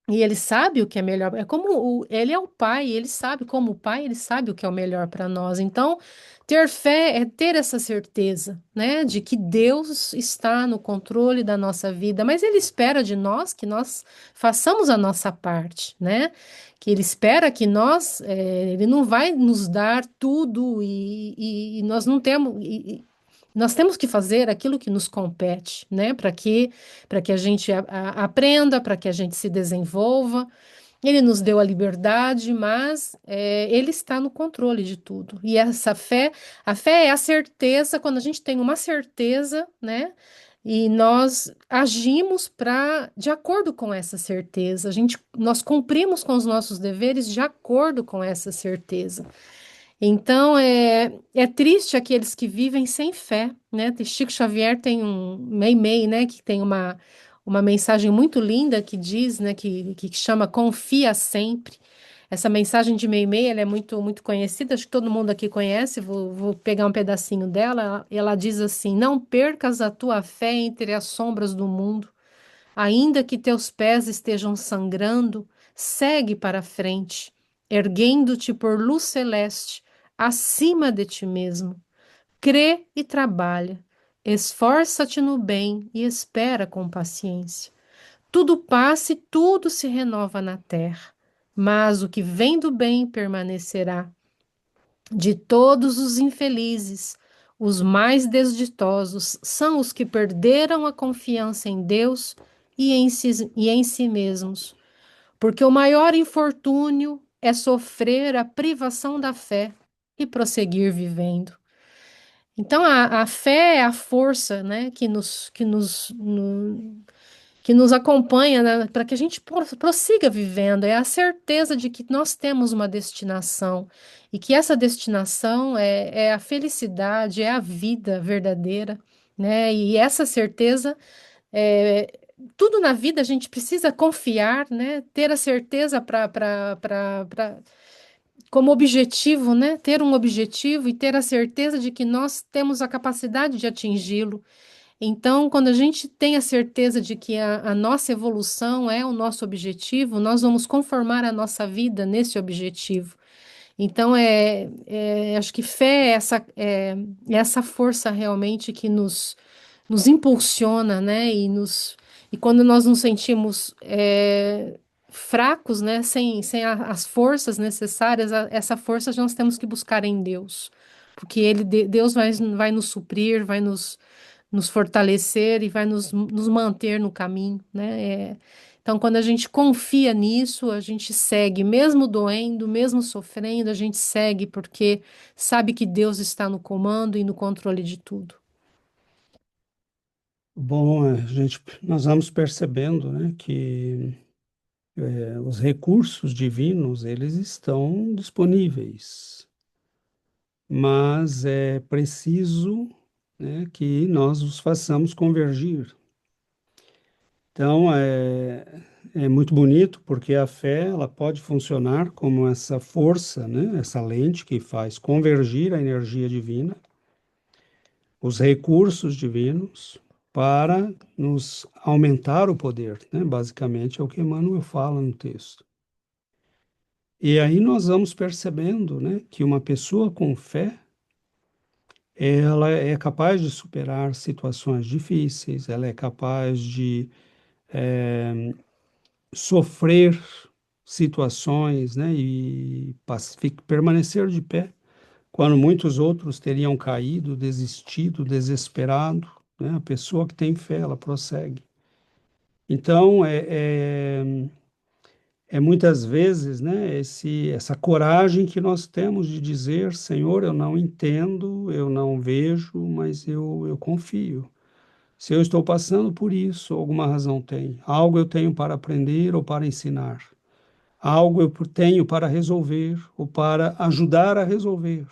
E ele sabe o que é melhor. É como ele é o pai, ele sabe, como o pai, ele sabe o que é o melhor para nós. Então, ter fé é ter essa certeza, né, de que Deus está no controle da nossa vida, mas ele espera de nós que nós façamos a nossa parte, né? Que ele espera que ele não vai nos dar tudo e nós não temos. Nós temos que fazer aquilo que nos compete, né? Para que a gente aprenda, para que a gente se desenvolva. Ele nos deu a liberdade, mas ele está no controle de tudo. E a fé é a certeza, quando a gente tem uma certeza, né? E nós agimos de acordo com essa certeza. Nós cumprimos com os nossos deveres de acordo com essa certeza. Então, é triste aqueles que vivem sem fé, né? Chico Xavier tem um Meimei, né? Que tem uma mensagem muito linda que diz, né? Que chama Confia Sempre. Essa mensagem de Meimei, ela é muito, muito conhecida, acho que todo mundo aqui conhece, vou pegar um pedacinho dela. Ela diz assim: Não percas a tua fé entre as sombras do mundo, ainda que teus pés estejam sangrando, segue para frente, erguendo-te por luz celeste, acima de ti mesmo. Crê e trabalha, esforça-te no bem e espera com paciência. Tudo passa e tudo se renova na terra, mas o que vem do bem permanecerá. De todos os infelizes, os mais desditosos são os que perderam a confiança em Deus e em si mesmos, porque o maior infortúnio é sofrer a privação da fé e prosseguir vivendo. Então, a fé é a força, né, que nos acompanha, né, para que a gente prossiga vivendo, é a certeza de que nós temos uma destinação e que essa destinação é a felicidade, é a vida verdadeira, né? E essa certeza, é, tudo na vida a gente precisa confiar, né? Ter a certeza como objetivo, né? Ter um objetivo e ter a certeza de que nós temos a capacidade de atingi-lo. Então, quando a gente tem a certeza de que a nossa evolução é o nosso objetivo, nós vamos conformar a nossa vida nesse objetivo. Então, acho que fé é essa força realmente que nos impulsiona, né? E quando nós nos sentimos fracos, né? Sem as forças necessárias, essa força nós temos que buscar em Deus. Porque Deus vai nos suprir, vai nos fortalecer e vai nos manter no caminho, né? Então, quando a gente confia nisso, a gente segue, mesmo doendo, mesmo sofrendo, a gente segue porque sabe que Deus está no comando e no controle de tudo.
Bom, nós vamos percebendo, né, que os recursos divinos, eles estão disponíveis. mas é preciso, né, que nós os façamos convergir. Então, é muito bonito porque a fé ela pode funcionar como essa força, né, essa lente que faz convergir a energia divina, os recursos divinos, para nos aumentar o poder, né? Basicamente é o que Emmanuel fala no texto. E aí nós vamos percebendo, né, que uma pessoa com fé, ela é capaz de superar situações difíceis, ela é capaz de sofrer situações, né, e permanecer de pé, quando muitos outros teriam caído, desistido, desesperado, né, a pessoa que tem fé, ela prossegue. Então, é muitas vezes, né, essa coragem que nós temos de dizer, Senhor, eu não entendo, eu não vejo, mas eu confio. Se eu estou passando por isso, alguma razão tem. Algo eu tenho para aprender ou para ensinar. Algo eu tenho para resolver ou para ajudar a resolver,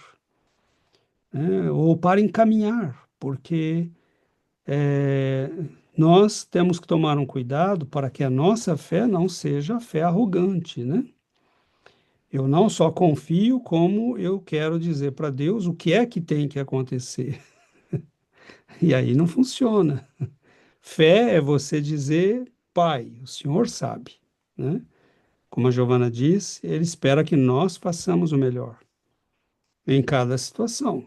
né, ou para encaminhar, porque é, nós temos que tomar um cuidado para que a nossa fé não seja fé arrogante, né? Eu não só confio, como eu quero dizer para Deus o que é que tem que acontecer. E aí não funciona. Fé é você dizer, Pai, o Senhor sabe, né? Como a Giovana disse, Ele espera que nós façamos o melhor em cada situação.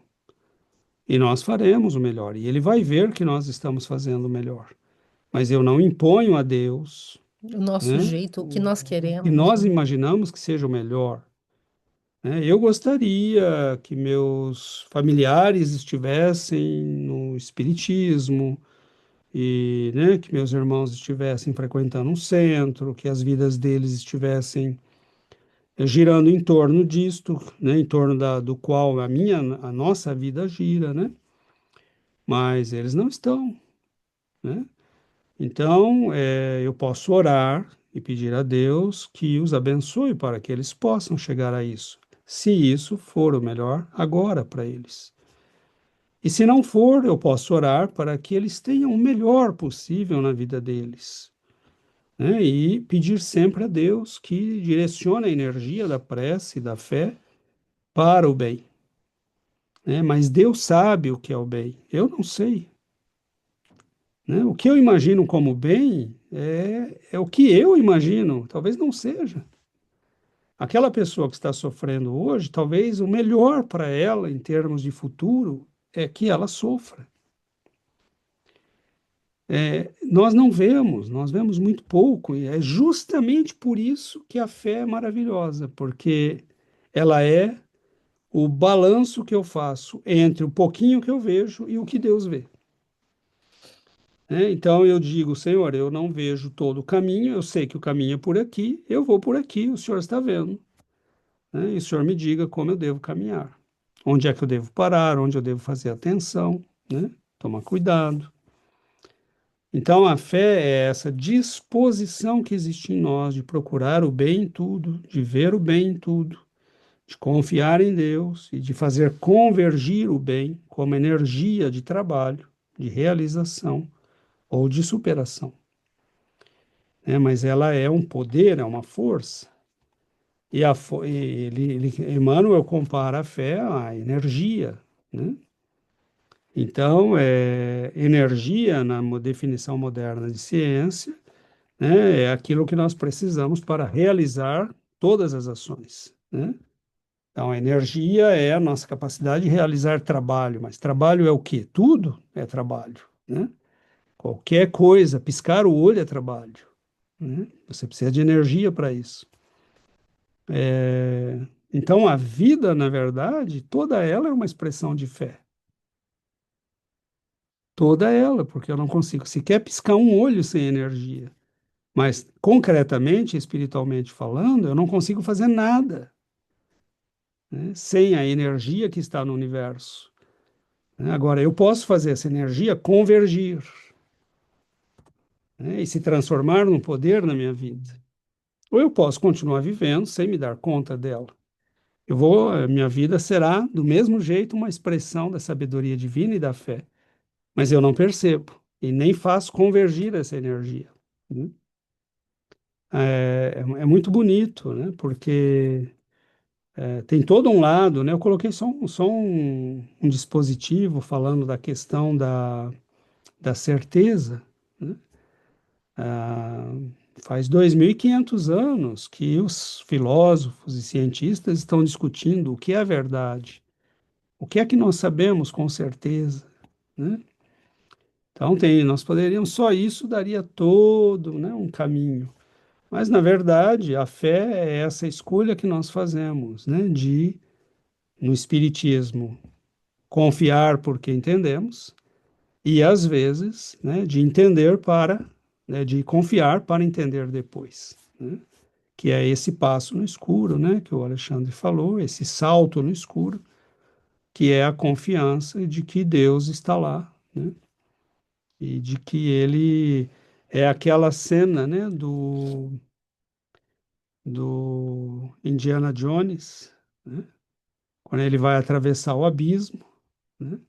E nós faremos o melhor. E Ele vai ver que nós estamos fazendo o melhor. Mas eu não imponho a Deus,
O nosso
né,
jeito, o que nós
o que
queremos,
nós
né?
imaginamos que seja o melhor. Né? Eu gostaria que meus familiares estivessem no espiritismo e, né, que meus irmãos estivessem frequentando um centro, que as vidas deles estivessem girando em torno disto, né, em torno do qual a nossa vida gira, né? Mas eles não estão, né? Então, eu posso orar e pedir a Deus que os abençoe para que eles possam chegar a isso, se isso for o melhor agora para eles. E se não for, eu posso orar para que eles tenham o melhor possível na vida deles, né? E pedir sempre a Deus que direcione a energia da prece e da fé para o bem, né? Mas Deus sabe o que é o bem, eu não sei. Né? O que eu imagino como bem é o que eu imagino, talvez não seja. Aquela pessoa que está sofrendo hoje, talvez o melhor para ela em termos de futuro é que ela sofra. Nós não vemos, nós vemos muito pouco, e é justamente por isso que a fé é maravilhosa, porque ela é o balanço que eu faço entre o pouquinho que eu vejo e o que Deus vê. Né? Então eu digo, Senhor, eu não vejo todo o caminho, eu sei que o caminho é por aqui, eu vou por aqui, o Senhor está vendo. Né? E o Senhor me diga como eu devo caminhar, onde é que eu devo parar, onde eu devo fazer atenção, né? Tomar cuidado. Então a fé é essa disposição que existe em nós de procurar o bem em tudo, de ver o bem em tudo, de confiar em Deus e de fazer convergir o bem como energia de trabalho, de realização ou de superação. Mas ela é um poder, é uma força. Emmanuel compara a fé à energia, né? Então, energia, na definição moderna de ciência, né, é aquilo que nós precisamos para realizar todas as ações, né? Então, a energia é a nossa capacidade de realizar trabalho, mas trabalho é o quê? Tudo é trabalho, né? Qualquer coisa, piscar o olho é trabalho, né? Você precisa de energia para isso. Então, a vida, na verdade, toda ela é uma expressão de fé. Toda ela, porque eu não consigo sequer piscar um olho sem energia. Mas, concretamente, espiritualmente falando, eu não consigo fazer nada, né, sem a energia que está no universo. Né? Agora, eu posso fazer essa energia convergir, né, e se transformar num poder na minha vida. Ou eu posso continuar vivendo sem me dar conta dela. minha vida será do mesmo jeito uma expressão da sabedoria divina e da fé, mas eu não percebo e nem faço convergir essa energia, né? É muito bonito, né? Porque tem todo um lado, né? Eu coloquei só um dispositivo falando da questão da certeza, né? Ah, faz 2.500 anos que os filósofos e cientistas estão discutindo o que é a verdade, o que é que nós sabemos com certeza, né? Então nós poderíamos, só isso daria todo, né, um caminho. Mas, na verdade, a fé é essa escolha que nós fazemos, né, no Espiritismo, confiar porque entendemos, e às vezes, né, de entender né, de confiar para entender depois, né, que é esse passo no escuro, né, que o Alexandre falou, esse salto no escuro, que é a confiança de que Deus está lá, né, e de que Ele é aquela cena, né, do Indiana Jones, né, quando ele vai atravessar o abismo, né,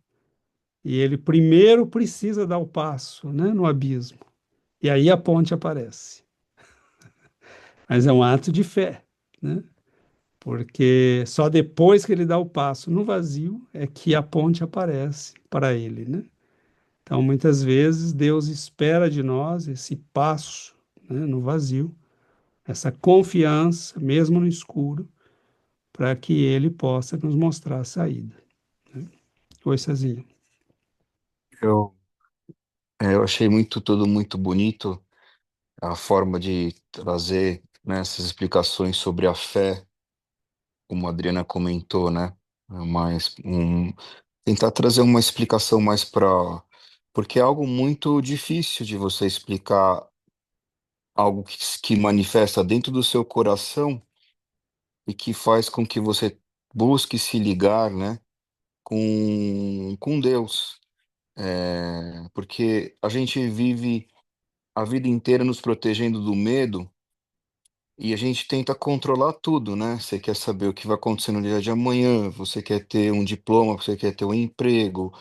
e ele primeiro precisa dar o passo, né, no abismo. E aí a ponte aparece. Mas é um ato de fé, né? Porque só depois que ele dá o passo no vazio é que a ponte aparece para ele, né? Então, muitas vezes, Deus espera de nós esse passo, né, no vazio, essa confiança, mesmo no escuro, para que ele possa nos mostrar a saída, né? Oi, Cezinha.
Eu, eu achei tudo muito bonito, a forma de trazer, né, essas explicações sobre a fé, como a Adriana comentou, né? Tentar trazer uma explicação mais para. Porque é algo muito difícil de você explicar algo que manifesta dentro do seu coração e que faz com que você busque se ligar, né, com Deus. Porque a gente vive a vida inteira nos protegendo do medo e a gente tenta controlar tudo, né? Você quer saber o que vai acontecer no dia de amanhã, você quer ter um diploma, você quer ter um emprego,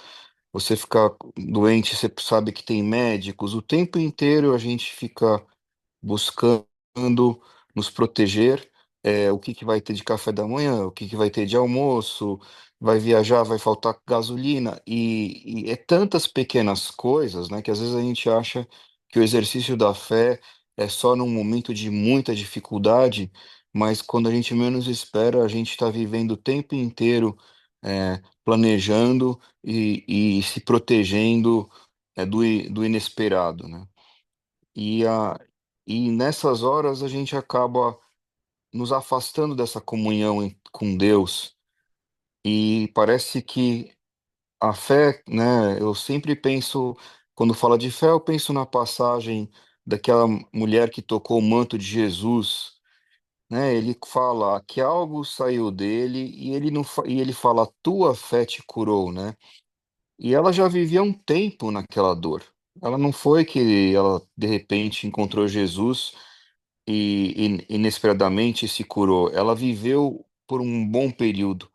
você ficar doente, você sabe que tem médicos. O tempo inteiro a gente fica buscando nos proteger, o que que vai ter de café da manhã, o que que vai ter de almoço, vai viajar, vai faltar gasolina, e é tantas pequenas coisas, né, que às vezes a gente acha que o exercício da fé é só num momento de muita dificuldade, mas quando a gente menos espera, a gente está vivendo o tempo inteiro planejando e se protegendo do inesperado, né? E, a, e nessas horas a gente acaba nos afastando dessa comunhão com Deus. E parece que a fé, né? Eu sempre penso, quando fala de fé, eu penso na passagem daquela mulher que tocou o manto de Jesus, né? Ele fala que algo saiu dele e ele não, e ele fala, tua fé te curou, né? E ela já vivia um tempo naquela dor. Ela não foi que ela de repente encontrou Jesus e inesperadamente se curou. Ela viveu por um bom período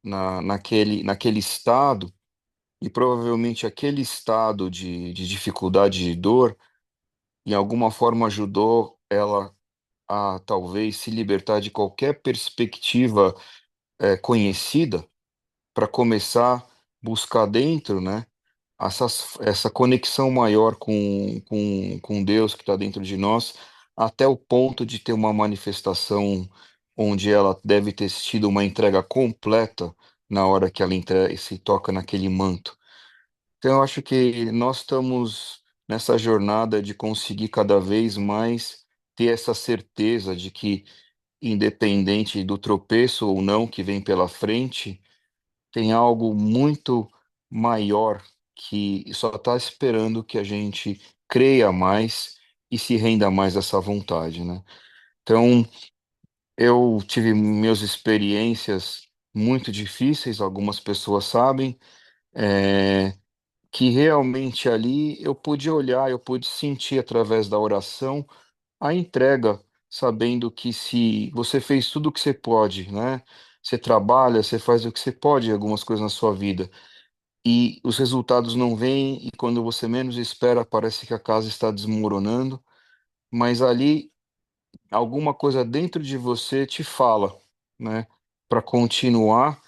naquele estado, e provavelmente aquele estado de dificuldade, de dor, em alguma forma ajudou ela a talvez se libertar de qualquer perspectiva conhecida para começar a buscar dentro, né? Essa conexão maior com Deus que está dentro de nós, até o ponto de ter uma manifestação onde ela deve ter tido uma entrega completa na hora que ela se toca naquele manto. Então, eu acho que nós estamos nessa jornada de conseguir cada vez mais ter essa certeza de que, independente do tropeço ou não que vem pela frente, tem algo muito maior que só está esperando que a gente creia mais e se renda mais a essa vontade, né? Então, eu tive minhas experiências muito difíceis, algumas pessoas sabem, é, que realmente ali eu pude olhar, eu pude sentir através da oração a entrega, sabendo que se você fez tudo o que você pode, né? você trabalha, você faz o que você pode, algumas coisas na sua vida, e os resultados não vêm, e quando você menos espera, parece que a casa está desmoronando, mas ali alguma coisa dentro de você te fala, né, para continuar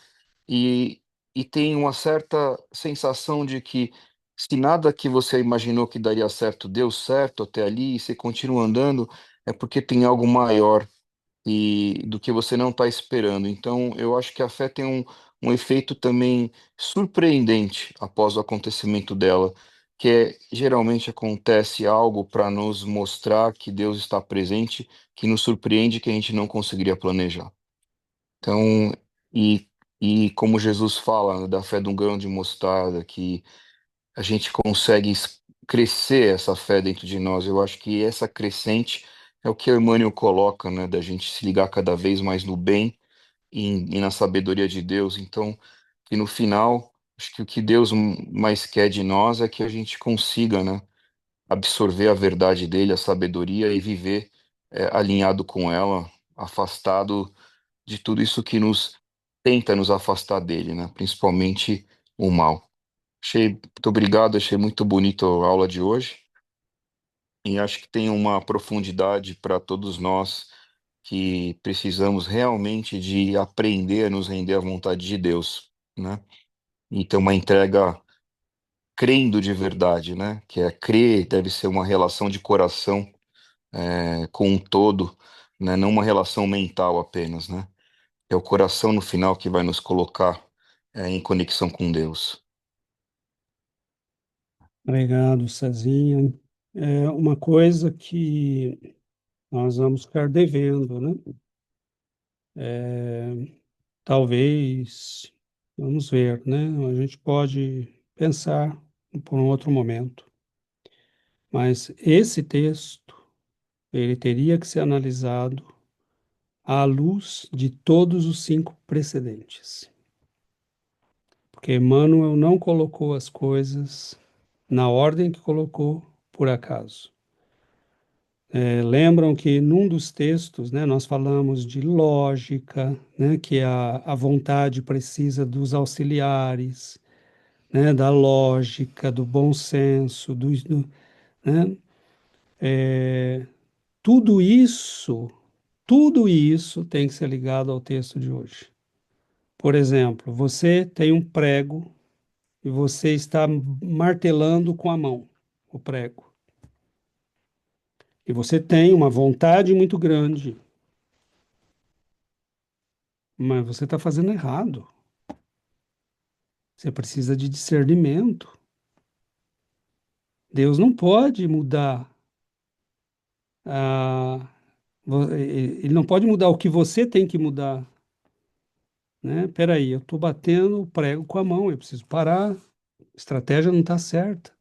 e, e tem uma certa sensação de que se nada que você imaginou que daria certo deu certo até ali e você continua andando, é porque tem algo maior e do que você não está esperando. Então, eu acho que a fé tem um efeito também surpreendente após o acontecimento dela, que é geralmente acontece algo para nos mostrar que Deus está presente, que nos surpreende que a gente não conseguiria planejar. Então, e, e como Jesus fala, né, da fé de um grão de mostarda, que a gente consegue crescer essa fé dentro de nós. Eu acho que essa crescente é o que Emmanuel coloca, né, da gente se ligar cada vez mais no bem e na sabedoria de Deus. Então, que no final, acho que o que Deus mais quer de nós é que a gente consiga, né, absorver a verdade dele, a sabedoria e viver alinhado com ela, afastado de tudo isso que nos tenta nos afastar dele, né, principalmente o mal. Muito obrigado, achei muito bonito a aula de hoje e acho que tem uma profundidade para todos nós que precisamos realmente de aprender a nos render à vontade de Deus, né? E ter uma entrega crendo de verdade, né? Que é crer, deve ser uma relação de coração com um todo, né? Não uma relação mental apenas, né? É o coração no final que vai nos colocar em conexão com Deus.
Obrigado, Cezinha. É uma coisa que nós vamos ficar devendo, né? É, talvez, vamos ver, né? A gente pode pensar por um outro momento, mas esse texto, ele teria que ser analisado à luz de todos os 5 precedentes, porque Emmanuel não colocou as coisas na ordem que colocou por acaso. Lembram que num dos textos, né, nós falamos de lógica, né, que a vontade precisa dos auxiliares, né, da lógica, do bom senso, né, tudo isso, tudo isso tem que ser ligado ao texto de hoje. Por exemplo, você tem um prego e você está martelando com a mão o prego. E você tem uma vontade muito grande, mas você está fazendo errado. Você precisa de discernimento. Deus não pode mudar. Ele não pode mudar o que você tem que mudar. Né? Peraí, eu estou batendo o prego com a mão, eu preciso parar. A estratégia não está certa.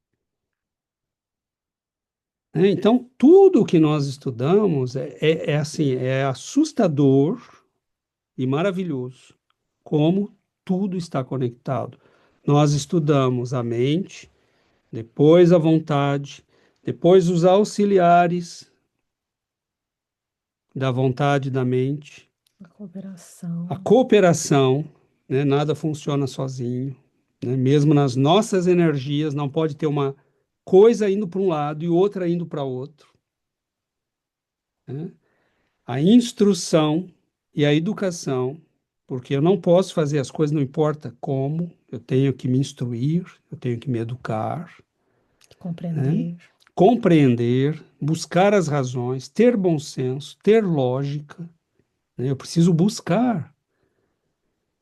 Né? Então, tudo o que nós estudamos é assim, é assustador e maravilhoso como tudo está conectado. Nós estudamos a mente, depois a vontade, depois os auxiliares da vontade e da mente,
A cooperação.
a cooperação, né? Nada funciona sozinho, né? Mesmo nas nossas energias, não pode ter uma coisa indo para um lado e outra indo para outro, né? A instrução e a educação, porque eu não posso fazer as coisas, não importa como, eu tenho que me instruir, eu tenho que me educar, né?
Compreender.
Compreender, buscar as razões, ter bom senso, ter lógica, né? Eu preciso buscar.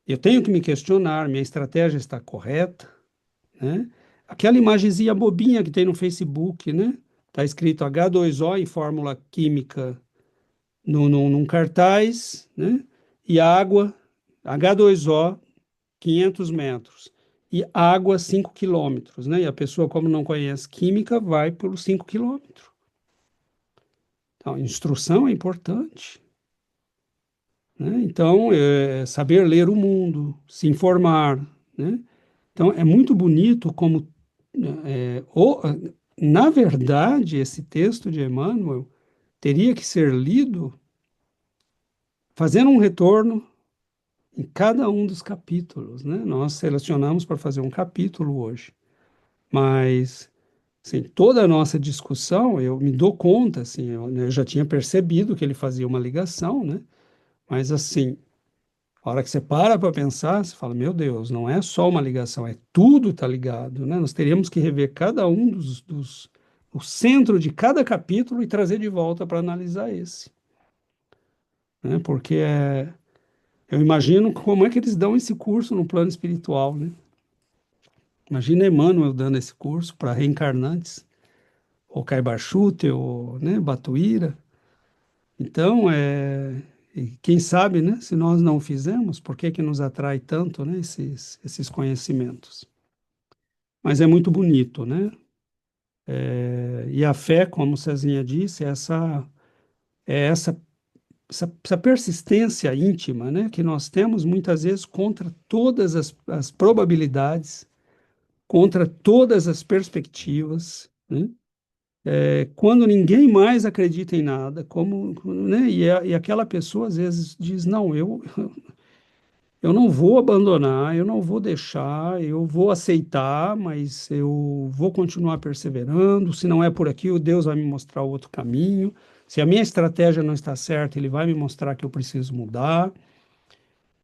Eu tenho que me questionar, minha estratégia está correta, né? Aquela imagenzinha bobinha que tem no Facebook, né? Está escrito H2O em fórmula química num cartaz, né? E água, H2O, 500 metros. E água, 5 quilômetros, né? E a pessoa, como não conhece química, vai pelos 5 quilômetros. Então, instrução é importante. Né? Então, saber ler o mundo, se informar, né? Então, é muito bonito como, é, o, na verdade, esse texto de Emmanuel teria que ser lido fazendo um retorno em cada um dos capítulos, né? Nós selecionamos para fazer um capítulo hoje, mas assim, toda a nossa discussão, eu me dou conta, assim, eu já tinha percebido que ele fazia uma ligação, né? Mas assim, a hora que você para pensar, você fala, meu Deus, não é só uma ligação, é tudo está ligado, né? Nós teríamos que rever cada um o centro de cada capítulo e trazer de volta para analisar esse, né? Porque eu imagino como é que eles dão esse curso no plano espiritual, né? Imagina Emmanuel dando esse curso para reencarnantes, ou Caibar-Schulte, ou, né, Batuíra. Então, e quem sabe, né, se nós não o fizemos, por que que nos atrai tanto, né, esses conhecimentos? Mas é muito bonito, né? E a fé, como Cezinha disse, é essa persistência íntima, né, que nós temos muitas vezes contra todas as probabilidades, contra todas as perspectivas, né? Quando ninguém mais acredita em nada, como, né, e aquela pessoa às vezes diz, não, eu não vou abandonar, eu não vou deixar, eu vou aceitar, mas eu vou continuar perseverando. Se não é por aqui, o Deus vai me mostrar outro caminho. Se a minha estratégia não está certa, ele vai me mostrar que eu preciso mudar,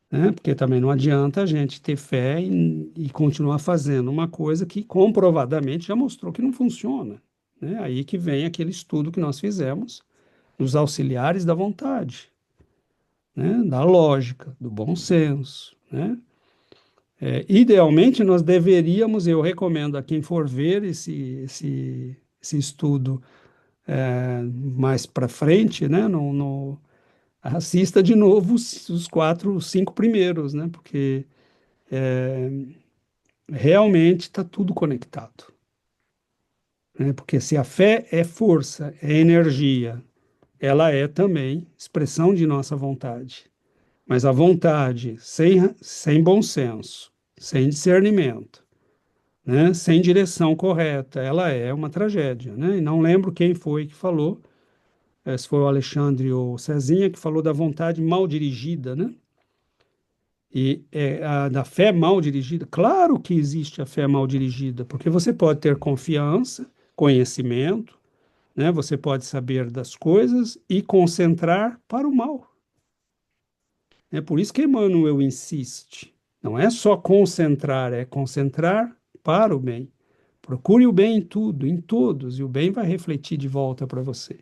né? Porque também não adianta a gente ter fé e continuar fazendo uma coisa que comprovadamente já mostrou que não funciona, né? Aí que vem aquele estudo que nós fizemos dos auxiliares da vontade, né? Da lógica, do bom senso, né? Idealmente, nós deveríamos, eu recomendo a quem for ver esse estudo mais para frente, né, assista de novo os quatro, os cinco primeiros, né, porque realmente está tudo conectado. Né, porque se a fé é força, é energia, ela é também expressão de nossa vontade. Mas a vontade sem bom senso, sem discernimento, né, sem direção correta, ela é uma tragédia, né? E não lembro quem foi que falou, se foi o Alexandre ou o Cezinha, que falou da vontade mal dirigida, né? E da fé mal dirigida. Claro que existe a fé mal dirigida, porque você pode ter confiança, conhecimento, né? Você pode saber das coisas e concentrar para o mal. É por isso que Emmanuel insiste. Não é só concentrar, é concentrar para o bem. Procure o bem em tudo, em todos, e o bem vai refletir de volta para você.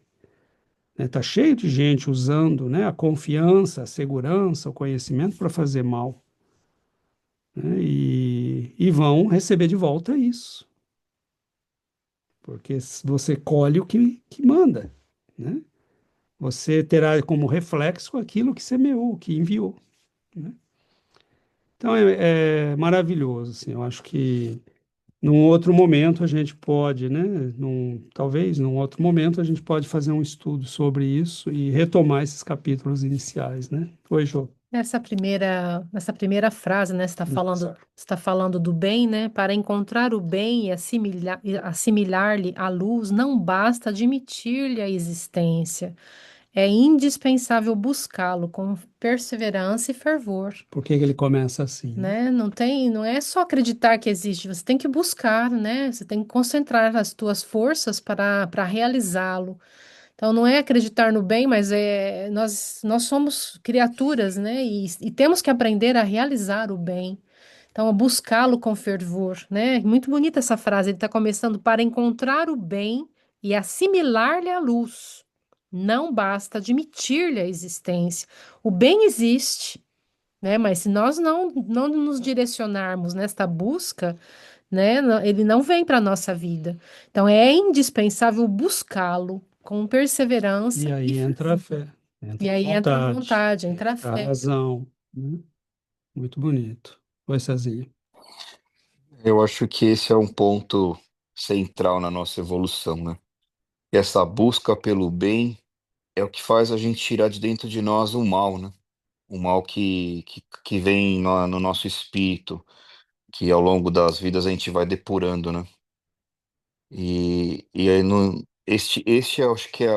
Está cheio de gente usando, né, a confiança, a segurança, o conhecimento para fazer mal. Né, e vão receber de volta isso. Porque você colhe o que manda. Né? Você terá como reflexo aquilo que semeou, que enviou. Né? Então é maravilhoso. Assim, eu acho que num outro momento a gente pode, né? Talvez num outro momento a gente pode fazer um estudo sobre isso e retomar esses capítulos iniciais, né? Oi, Jô.
Nessa primeira frase, né, está falando do bem, né? Para encontrar o bem e assimilar-lhe a luz, não basta admitir-lhe a existência. É indispensável buscá-lo com perseverança e fervor,
Por que que ele começa assim, né?
né? Não é só acreditar que existe, você tem que buscar, né? Você tem que concentrar as tuas forças para realizá-lo. Então, não é acreditar no bem, mas nós somos criaturas, né? E temos que aprender a realizar o bem. Então, a buscá-lo com fervor, né? Muito bonita essa frase. Ele está começando para encontrar o bem e assimilar-lhe a luz. Não basta admitir-lhe a existência. O bem existe, né? Mas se nós não nos direcionarmos nesta busca, né? Ele não vem para a nossa vida. Então, é indispensável buscá-lo com
E
perseverança
aí entra a fé,
e
entra a
aí entra a
vontade,
vontade, entra a
entra a
fé.
razão, né? Muito bonito. Oi, Cezinha.
Eu acho que esse é um ponto central na nossa evolução, né? E essa busca pelo bem é o que faz a gente tirar de dentro de nós o mal, né? O mal que vem no nosso espírito, que ao longo das vidas a gente vai depurando, né? E aí este eu acho que é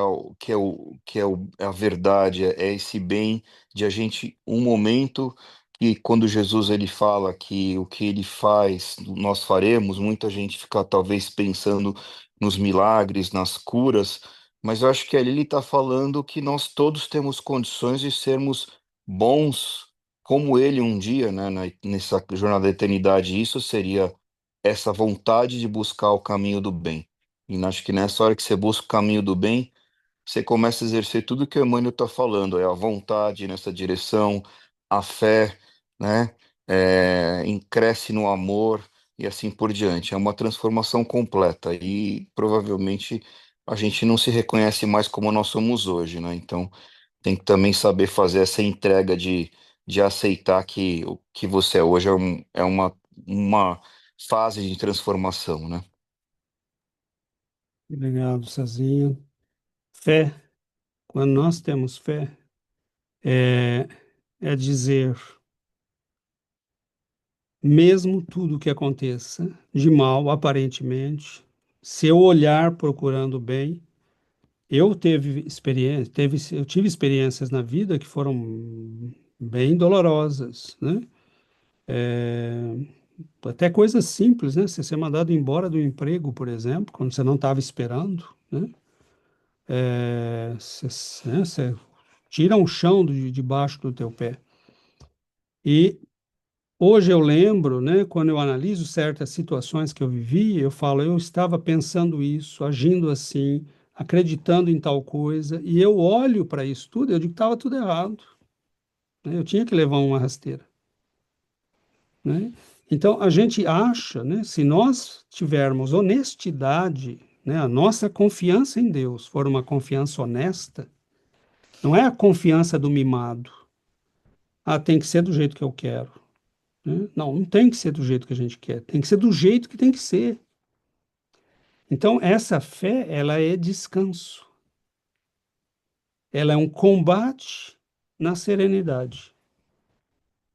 a verdade, é esse bem de a gente um momento que quando Jesus ele fala que o que ele faz, nós faremos, muita gente fica talvez pensando nos milagres, nas curas, mas eu acho que ali ele está falando que nós todos temos condições de sermos bons como ele um dia, né, nessa jornada da eternidade. Isso seria essa vontade de buscar o caminho do bem. E acho que nessa hora que você busca o caminho do bem, você começa a exercer tudo que o Emmanuel está falando, é a vontade nessa direção, a fé, né? Cresce no amor e assim por diante. É uma transformação completa e provavelmente a gente não se reconhece mais como nós somos hoje, né? Então tem que também saber fazer essa entrega de aceitar que o que você é hoje é uma fase de transformação, né?
Obrigado, Cezinha. Fé, quando nós temos fé, é, é dizer, mesmo tudo que aconteça de mal, aparentemente, se eu olhar procurando o bem, eu tive experiências na vida que foram bem dolorosas, né? Até coisas simples, né? Você ser mandado embora do emprego, por exemplo, quando você não estava esperando, né? Você tira um chão debaixo do teu pé. E hoje eu lembro, né, quando eu analiso certas situações que eu vivi, eu falo, eu estava pensando isso, agindo assim, acreditando em tal coisa, e eu olho para isso tudo, eu digo que estava tudo errado, né? Eu tinha que levar uma rasteira, né? Então a gente acha, né, se nós tivermos honestidade, né, a nossa confiança em Deus for uma confiança honesta, não é a confiança do mimado. Ah, tem que ser do jeito que eu quero, né? Não, não tem que ser do jeito que a gente quer, tem que ser do jeito que tem que ser. Então, essa fé, ela é descanso. Ela é um combate na serenidade.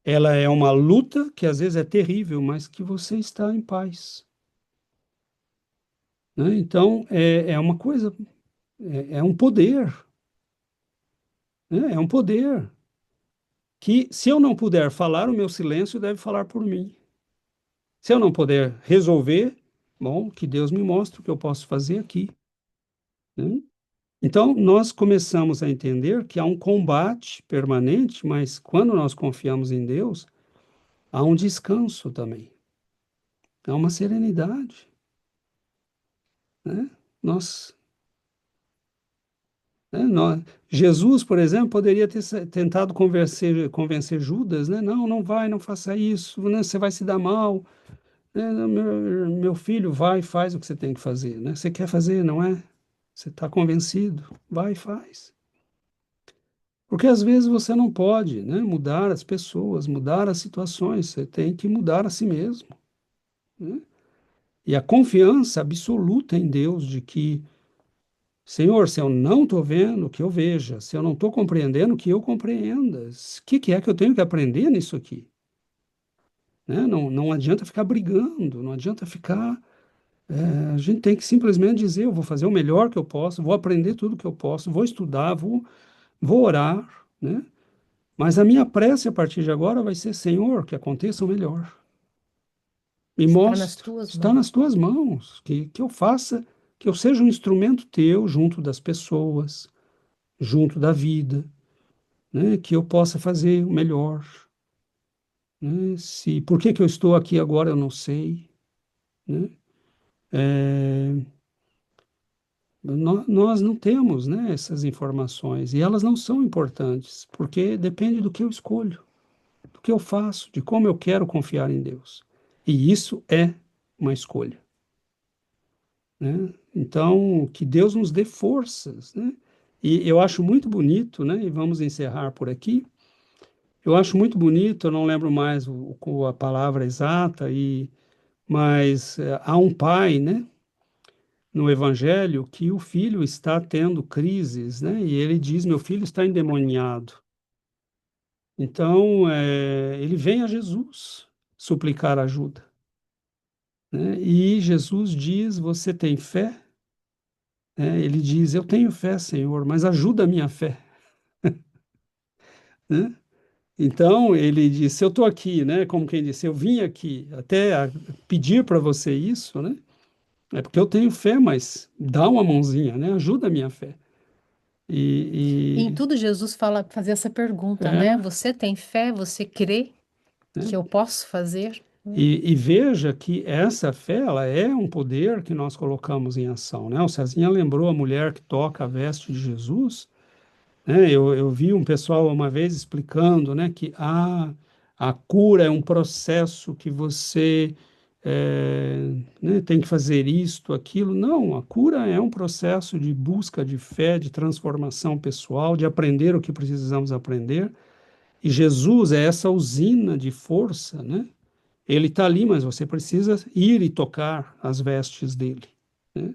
Ela é uma luta que às vezes é terrível, mas que você está em paz, né? Então, é uma coisa, é um poder, né? É um poder que, se eu não puder falar, o meu silêncio deve falar por mim. Se eu não puder resolver, bom, que Deus me mostre o que eu posso fazer aqui, né? Então, nós começamos a entender que há um combate permanente, mas quando nós confiamos em Deus, há um descanso também, há uma serenidade, né? Nós, Jesus, por exemplo, poderia ter tentado convencer Judas, né? Não, não vai, não faça isso, né? Você vai se dar mal, né? Meu filho, vai, faz o que você tem que fazer, né? Você quer fazer, não é? Você está convencido, vai e faz. Porque às vezes você não pode, né, mudar as pessoas, mudar as situações, você tem que mudar a si mesmo, né? E a confiança absoluta em Deus de que, Senhor, se eu não estou vendo, que eu veja, se eu não estou compreendendo, que eu compreenda. O que é que eu tenho que aprender nisso aqui? Né? Não, não adianta ficar brigando, não adianta ficar. A gente tem que simplesmente dizer: eu vou fazer o melhor que eu posso, vou aprender tudo que eu posso, vou estudar, vou orar, né? Mas a minha prece a partir de agora vai ser: Senhor, que aconteça o melhor. Me
Está nas
mostra,
tuas
está
mãos.
nas tuas mãos, que eu faça, que eu seja um instrumento teu junto das pessoas, junto da vida, né? Que eu possa fazer o melhor, né? Por que que eu estou aqui agora eu não sei, né? É, nós não temos, né, essas informações e elas não são importantes, porque depende do que eu escolho, do que eu faço, de como eu quero confiar em Deus. E isso é uma escolha, né? Então, que Deus nos dê forças, né? E eu acho muito bonito, né? E vamos encerrar por aqui. Eu acho muito bonito, eu não lembro mais a palavra exata, mas há um pai, né, no Evangelho, que o filho está tendo crises, né? E ele diz: meu filho está endemoniado. Então, ele vem a Jesus suplicar ajuda, né? E Jesus diz: você tem fé? Ele diz: eu tenho fé, Senhor, mas ajuda a minha fé, né? Então, ele disse, eu estou aqui, né? Como quem disse, eu vim aqui até pedir para você isso, né? É porque eu tenho fé, mas dá uma mãozinha, né? Ajuda a minha fé.
E em
E,
tudo Jesus fazia essa pergunta, né?
é,
Você tem fé? Você crê que
né?
eu posso fazer?
E veja que essa fé, ela é um poder que nós colocamos em ação, né? O Cezinha lembrou a mulher que toca a veste de Jesus, né? Eu vi um pessoal uma vez explicando, né, que a cura é um processo que você né, tem que fazer isto, aquilo. Não, a cura é um processo de busca de fé, de transformação pessoal, de aprender o que precisamos aprender. E Jesus é essa usina de força, né? Ele está ali, mas você precisa ir e tocar as vestes dele, né?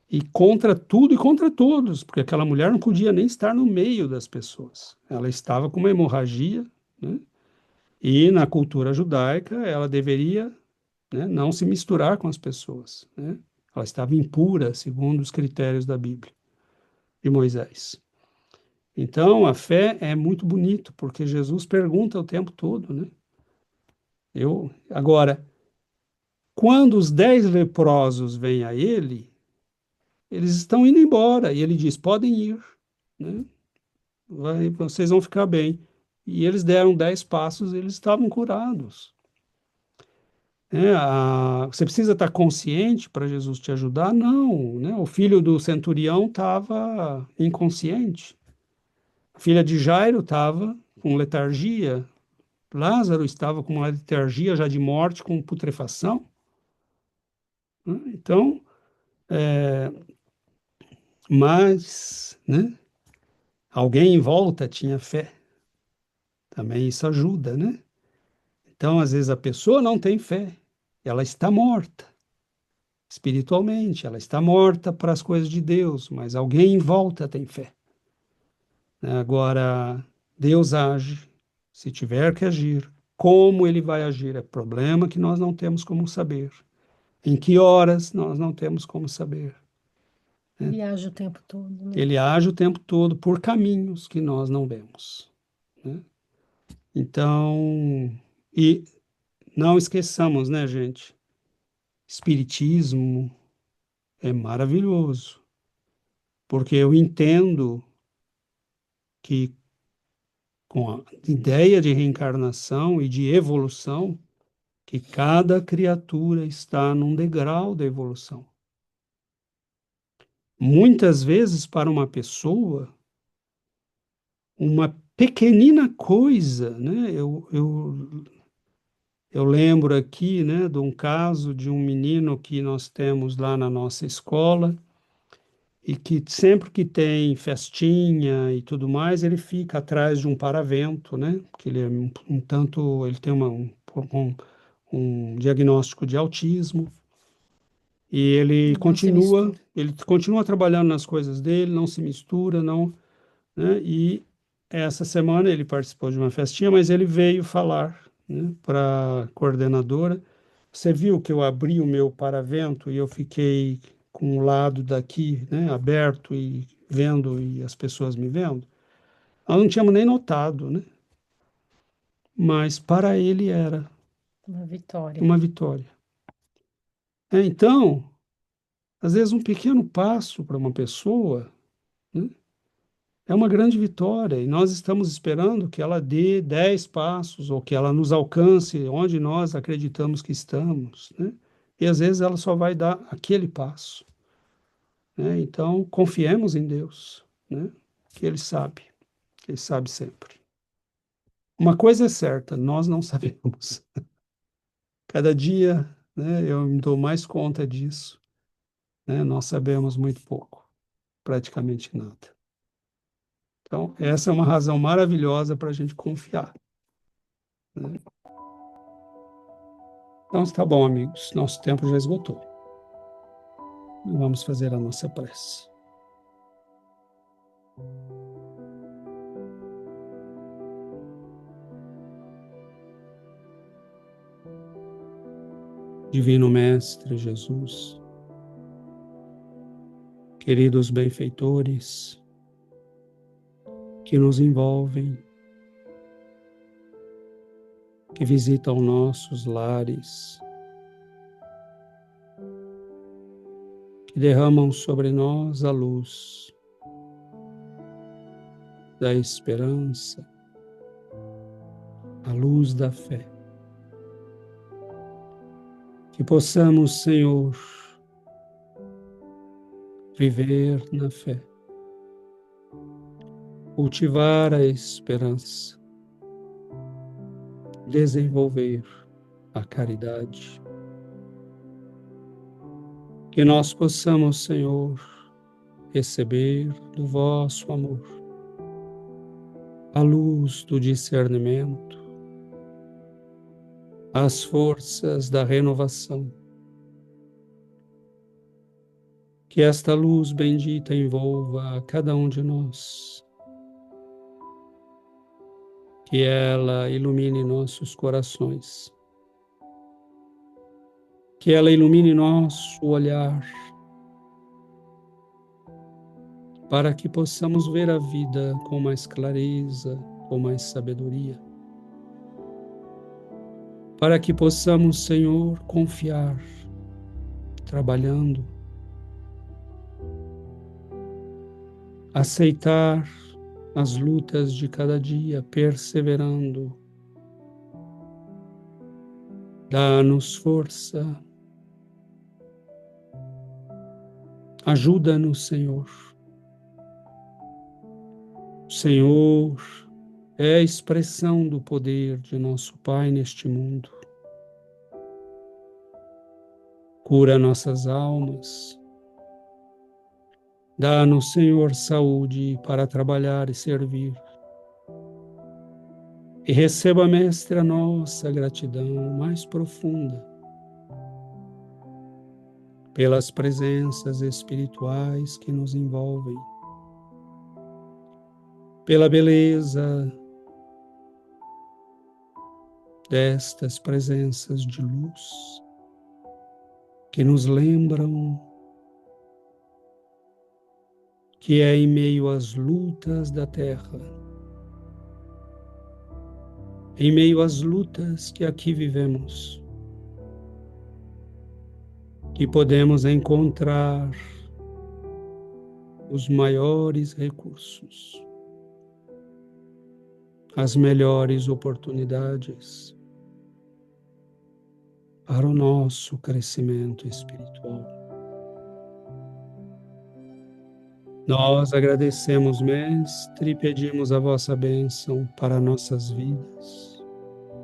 E contra tudo e contra todos, porque aquela mulher não podia nem estar no meio das pessoas. Ela estava com uma hemorragia, né? E na cultura judaica ela deveria, né, não se misturar com as pessoas, né? Ela estava impura, segundo os critérios da Bíblia, de Moisés. Então, a fé é muito bonito, porque Jesus pergunta o tempo todo, né? Agora, quando os 10 leprosos vêm a ele, eles estão indo embora, e ele diz, podem ir, né? Vocês vão ficar bem. E eles deram 10 passos, e eles estavam curados. Você precisa estar consciente para Jesus te ajudar? Não, né? O filho do centurião estava inconsciente. A filha de Jairo estava com letargia. Lázaro estava com uma letargia já de morte, com putrefação, né? Então, mas, né? Alguém em volta tinha fé. Também isso ajuda, né? Então, às vezes a pessoa não tem fé. Ela está morta espiritualmente, ela está morta para as coisas de Deus, mas alguém em volta tem fé, né? Agora, Deus age, se tiver que agir, como ele vai agir é problema que nós não temos como saber. Em que horas nós não temos como saber, né?
Ele age o tempo todo, né?
Ele age o tempo todo por caminhos que nós não vemos, né? Então, e não esqueçamos, né, gente? Espiritismo é maravilhoso, porque eu entendo que com a ideia de reencarnação e de evolução, que cada criatura está num degrau da evolução. Muitas vezes, para uma pessoa, uma pequenina coisa, né? Eu lembro aqui, né, de um caso de um menino que nós temos lá na nossa escola, e que sempre que tem festinha e tudo mais, ele fica atrás de um paravento, né? Porque ele é um tanto, ele tem um, um diagnóstico de autismo e
Não se mistura.
ele continua trabalhando nas coisas dele, não se mistura, não, né? E essa semana ele participou de uma festinha, mas ele veio falar, né, para a coordenadora. Você viu que eu abri o meu paravento e eu fiquei com o lado daqui, né, aberto e vendo e as pessoas me vendo? Nós não tínhamos nem notado, né? Mas para ele era
Uma vitória.
uma vitória. Então, às vezes um pequeno passo para uma pessoa, né, é uma grande vitória e nós estamos esperando que ela dê 10 passos ou que ela nos alcance onde nós acreditamos que estamos, né? E às vezes ela só vai dar aquele passo, né? Então, confiemos em Deus, né? Que Ele sabe sempre. Uma coisa é certa, nós não sabemos. Cada dia, né, eu me dou mais conta disso, né? Nós sabemos muito pouco, praticamente nada. Então, essa é uma razão maravilhosa para a gente confiar, né? Então, está bom, amigos. Nosso tempo já esgotou. Vamos fazer a nossa prece. Divino Mestre Jesus, queridos benfeitores que nos envolvem que visitam nossos lares, que derramam sobre nós a luz da esperança, a luz da fé. Que possamos, Senhor, viver na fé, cultivar a esperança, desenvolver a caridade. Que nós possamos, Senhor, receber do vosso amor a luz do discernimento, as forças da renovação. Que esta luz bendita envolva a cada um de nós, que ela ilumine nossos corações, que ela ilumine nosso olhar, para que possamos ver a vida com mais clareza, com mais sabedoria, para que possamos, Senhor, confiar, trabalhando, aceitar as lutas de cada dia, perseverando. Dá-nos força, ajuda-nos, Senhor. O Senhor é a expressão do poder de nosso Pai neste mundo. Cura nossas almas. Dá-nos, Senhor, saúde para trabalhar e servir. E receba, Mestre, a nossa gratidão mais profunda pelas presenças espirituais que nos envolvem, pela beleza destas presenças de luz que nos lembram que é em meio às lutas da terra, em meio às lutas que aqui vivemos, que podemos encontrar os maiores recursos, as melhores oportunidades para o nosso crescimento espiritual. Nós agradecemos, Mestre, e pedimos a vossa bênção para nossas vidas,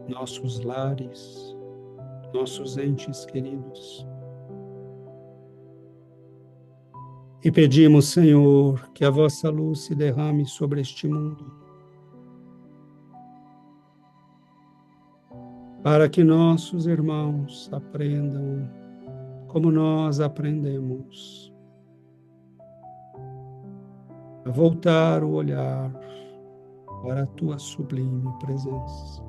nossos lares, nossos entes queridos. E pedimos, Senhor, que a vossa luz se derrame sobre este mundo, para que nossos irmãos aprendam como nós aprendemos a voltar o olhar para a tua sublime presença.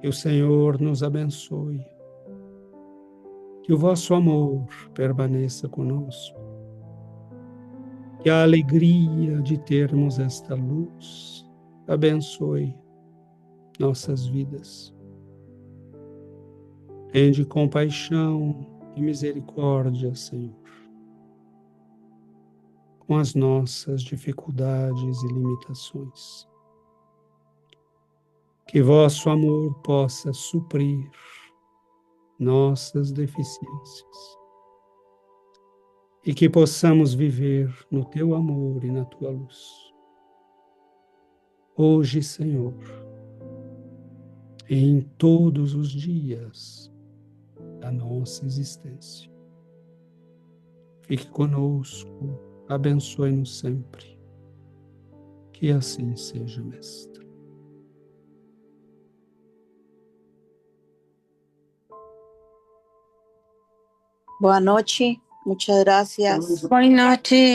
Que o Senhor nos abençoe, que o vosso amor permaneça conosco, que a alegria de termos esta luz abençoe nossas vidas. Tende compaixão e misericórdia, Senhor, com as nossas dificuldades e limitações. Que vosso amor possa suprir nossas deficiências e que possamos viver no teu amor e na tua luz. Hoje, Senhor, e em todos os dias da nossa existência. Fique conosco, abençoe-nos sempre. Que assim seja, Mestre.
Boa noite, muchas gracias.
Boa noite.